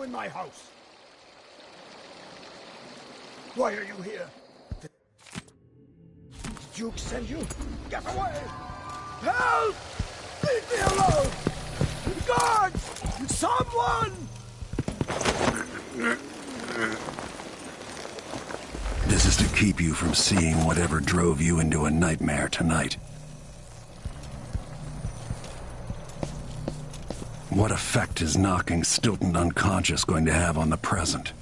In my house. Why are you here? Did Duke send you? Get away! Help! Leave me alone! Guards! Someone! This is to keep you from seeing whatever drove you into a nightmare tonight. What effect is knocking Stilton unconscious going to have on the present?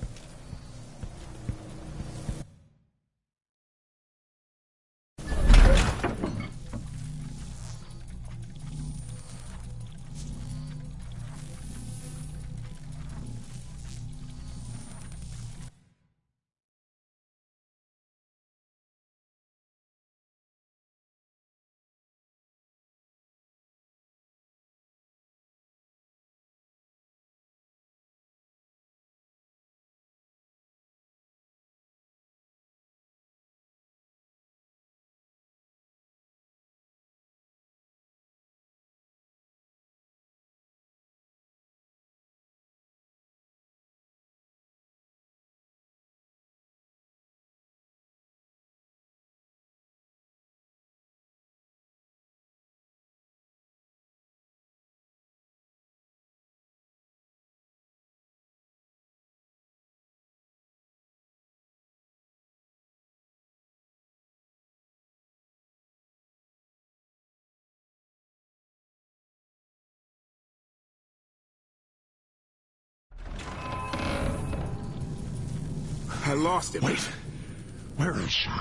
I lost him. Wait. Where is she? I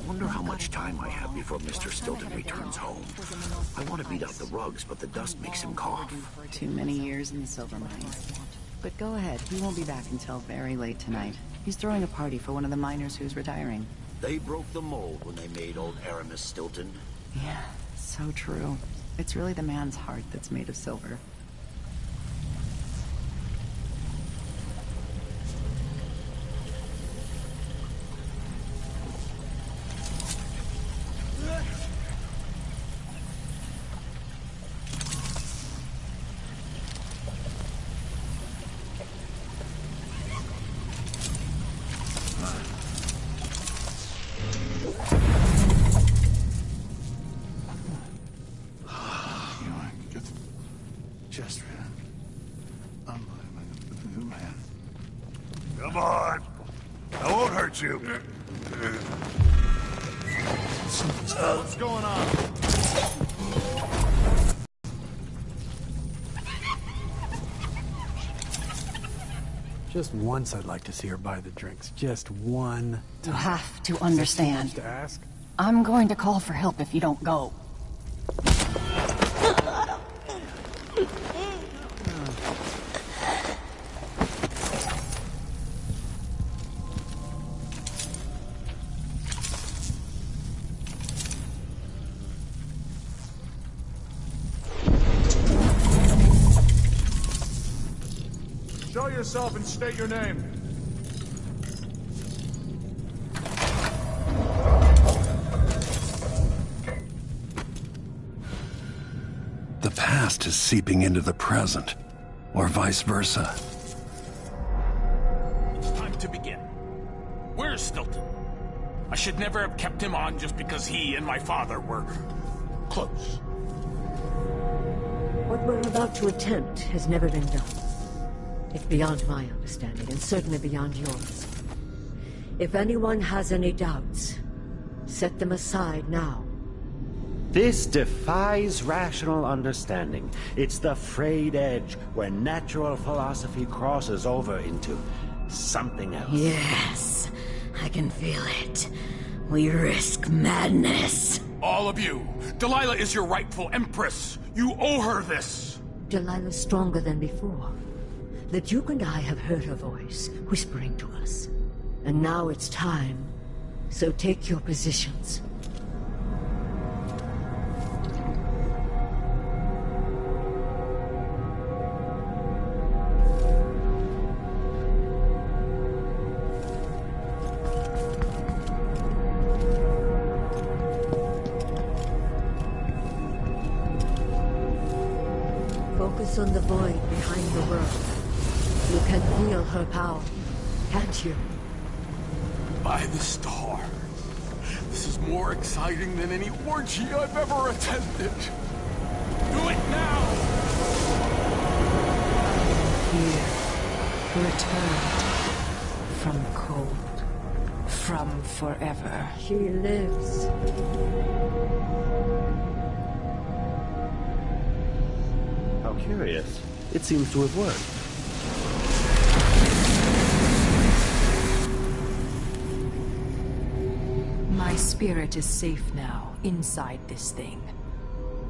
wonder how much time I have before Mr. Stilton returns home. I want to beat out the rugs, but the dust makes him cough. Too many years in the silver mines. But go ahead, he won't be back until very late tonight. He's throwing a party for one of the miners who's retiring. They broke the mold when they made old Aramis Stilton. Yeah, so true. It's really the man's heart that's made of silver. Come on. I won't hurt you. What's going on? Just once I'd like to see her buy the drinks. Just one time. You have to understand. To ask? I'm going to call for help if you don't go. Show yourself and state your name. The past is seeping into the present, or vice versa. It's time to begin. Where's Stilton? I should never have kept him on just because he and my father were close. What we're about to attempt has never been done. It's beyond my understanding, and certainly beyond yours. If anyone has any doubts, set them aside now. This defies rational understanding. It's the frayed edge where natural philosophy crosses over into something else. Yes, I can feel it. We risk madness. All of you! Delilah is your rightful empress! You owe her this! Delilah's stronger than before. The Duke and I have heard her voice, whispering to us. And now it's time. So take your positions. Focus on the void behind the world. You can feel her power, can't you? By the stars. This is more exciting than any orgy I've ever attended. Do it now! Here, returned from cold, from forever. She lives. How curious. It seems to have worked. My spirit is safe now, inside this thing.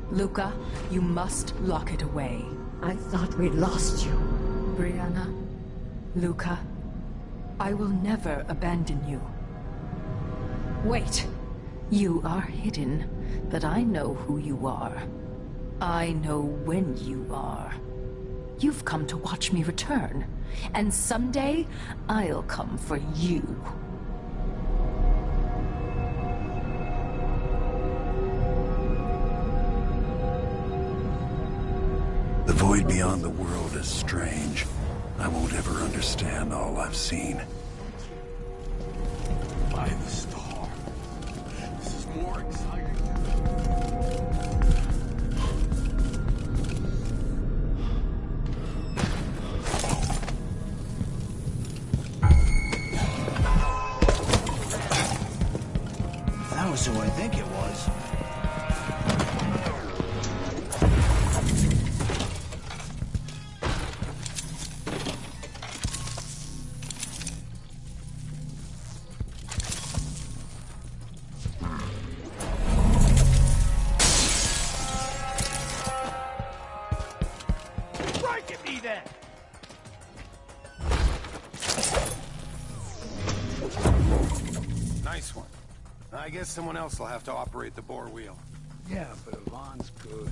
Luca, you must lock it away. I thought we'd lost you. Brianna, Luca, I will never abandon you. Wait! You are hidden, but I know who you are. I know when you are. You've come to watch me return, and someday I'll come for you. The void beyond the world is strange. I won't ever understand all I've seen. By the star. This is more exciting. who I think it was. Strike at me then! Nice one. I guess someone else will have to operate the bore wheel. Yeah, but Yvonne's good.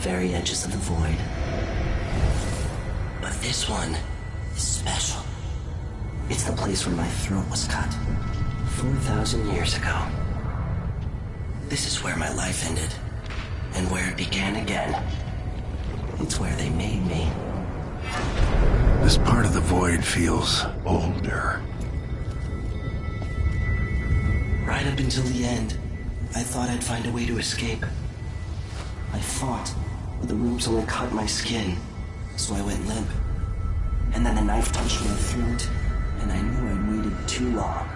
Very edges of the void. But this one is special. It's the place where my throat was cut 4,000 years ago. This is where my life ended, and where it began again. It's where they made me. This part of the void feels older. Right up until the end, I thought I'd find a way to escape. I fought, but the ropes only cut my skin, so I went limp. And then the knife touched my throat, and I knew I'd waited too long.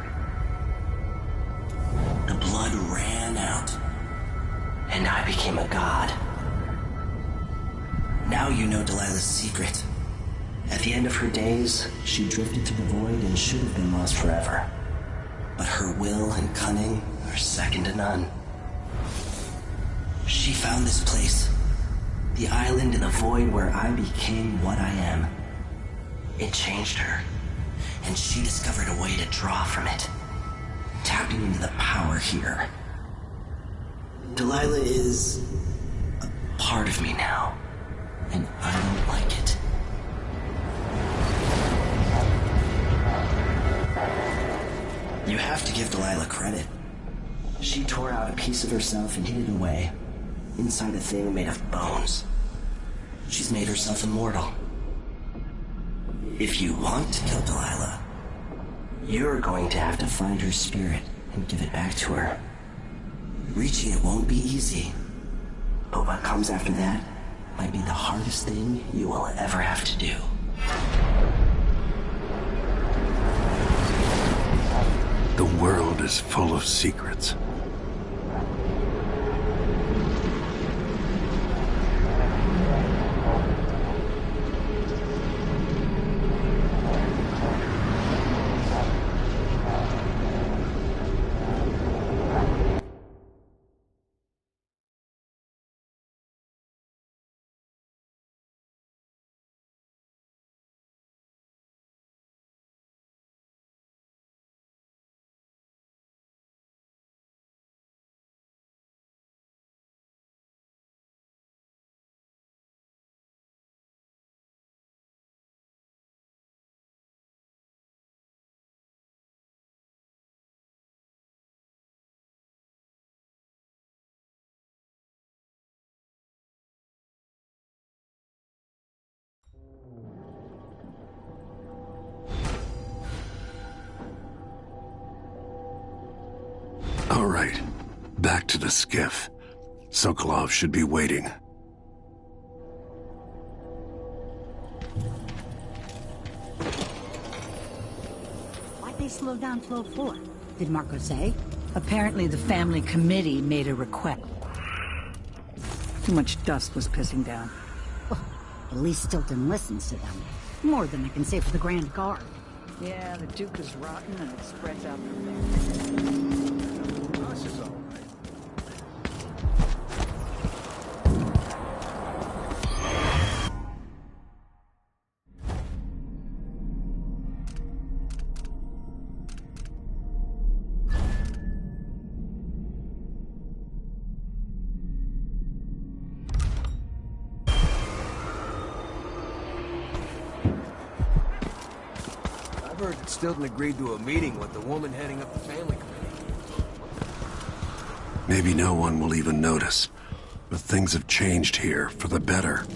The blood ran out, and I became a god. Now you know Delilah's secret. At the end of her days, she drifted to the void and should have been lost forever. But her will and cunning are second to none. She found this place, the island in the void where I became what I am. It changed her, and she discovered a way to draw from it, tapping into the power here. Delilah is a part of me now, and I don't like it. You have to give Delilah credit. She tore out a piece of herself and hid it away, inside a thing made of bones. She's made herself immortal. If you want to kill Delilah, you're going to have to find her spirit and give it back to her. Reaching it won't be easy, but what comes after that might be the hardest thing you will ever have to do. The world is full of secrets. All right, back to the skiff. Sokolov should be waiting. Why'd they slow down flow 4? Did Marco say? Apparently the family committee made a request. Too much dust was pissing down. At least Stilton listens to them. More than I can say for the Grand Guard. Yeah, the Duke is rotten and it spreads out from there. This is all right. I've heard that Stilton agreed to a meeting with the woman heading up the family committee. Maybe no one will even notice, but things have changed here for the better.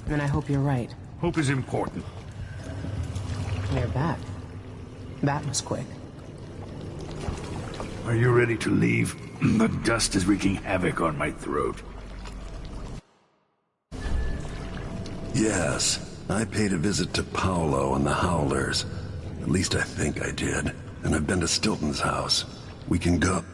And I hope you're right. Hope is important. You're back. That was quick. Are you ready to leave? The dust is wreaking havoc on my throat. Yes, I paid a visit to Paolo and the Howlers. At least I think I did. And I've been to Stilton's house. We can go.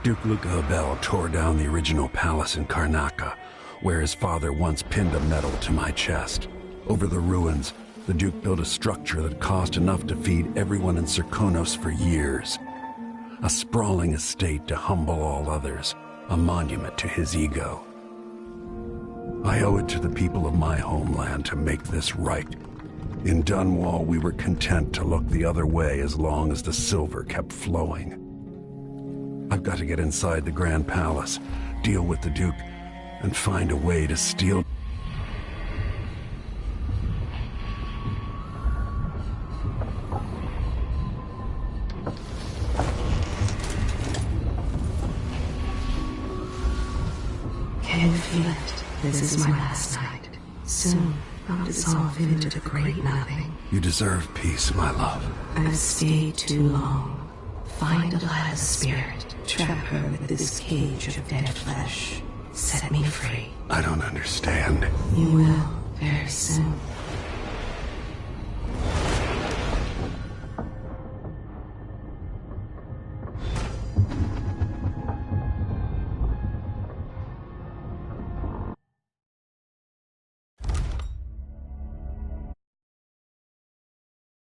Duke Luca tore down the original palace in Karnaca, where his father once pinned a medal to my chest. Over the ruins, the Duke built a structure that cost enough to feed everyone in Serkonos for years. A sprawling estate to humble all others, a monument to his ego. I owe it to the people of my homeland to make this right. In Dunwall, we were content to look the other way as long as the silver kept flowing. I've got to get inside the Grand Palace, deal with the Duke, and find a way to steal... Can you feel it? This is my last night. Soon, I'll dissolve into the great nothing. You deserve peace, my love. I've stayed too long. Find Delilah's spirit. Trap her with this cage of dead flesh. Set me free. I don't understand. You will, very soon.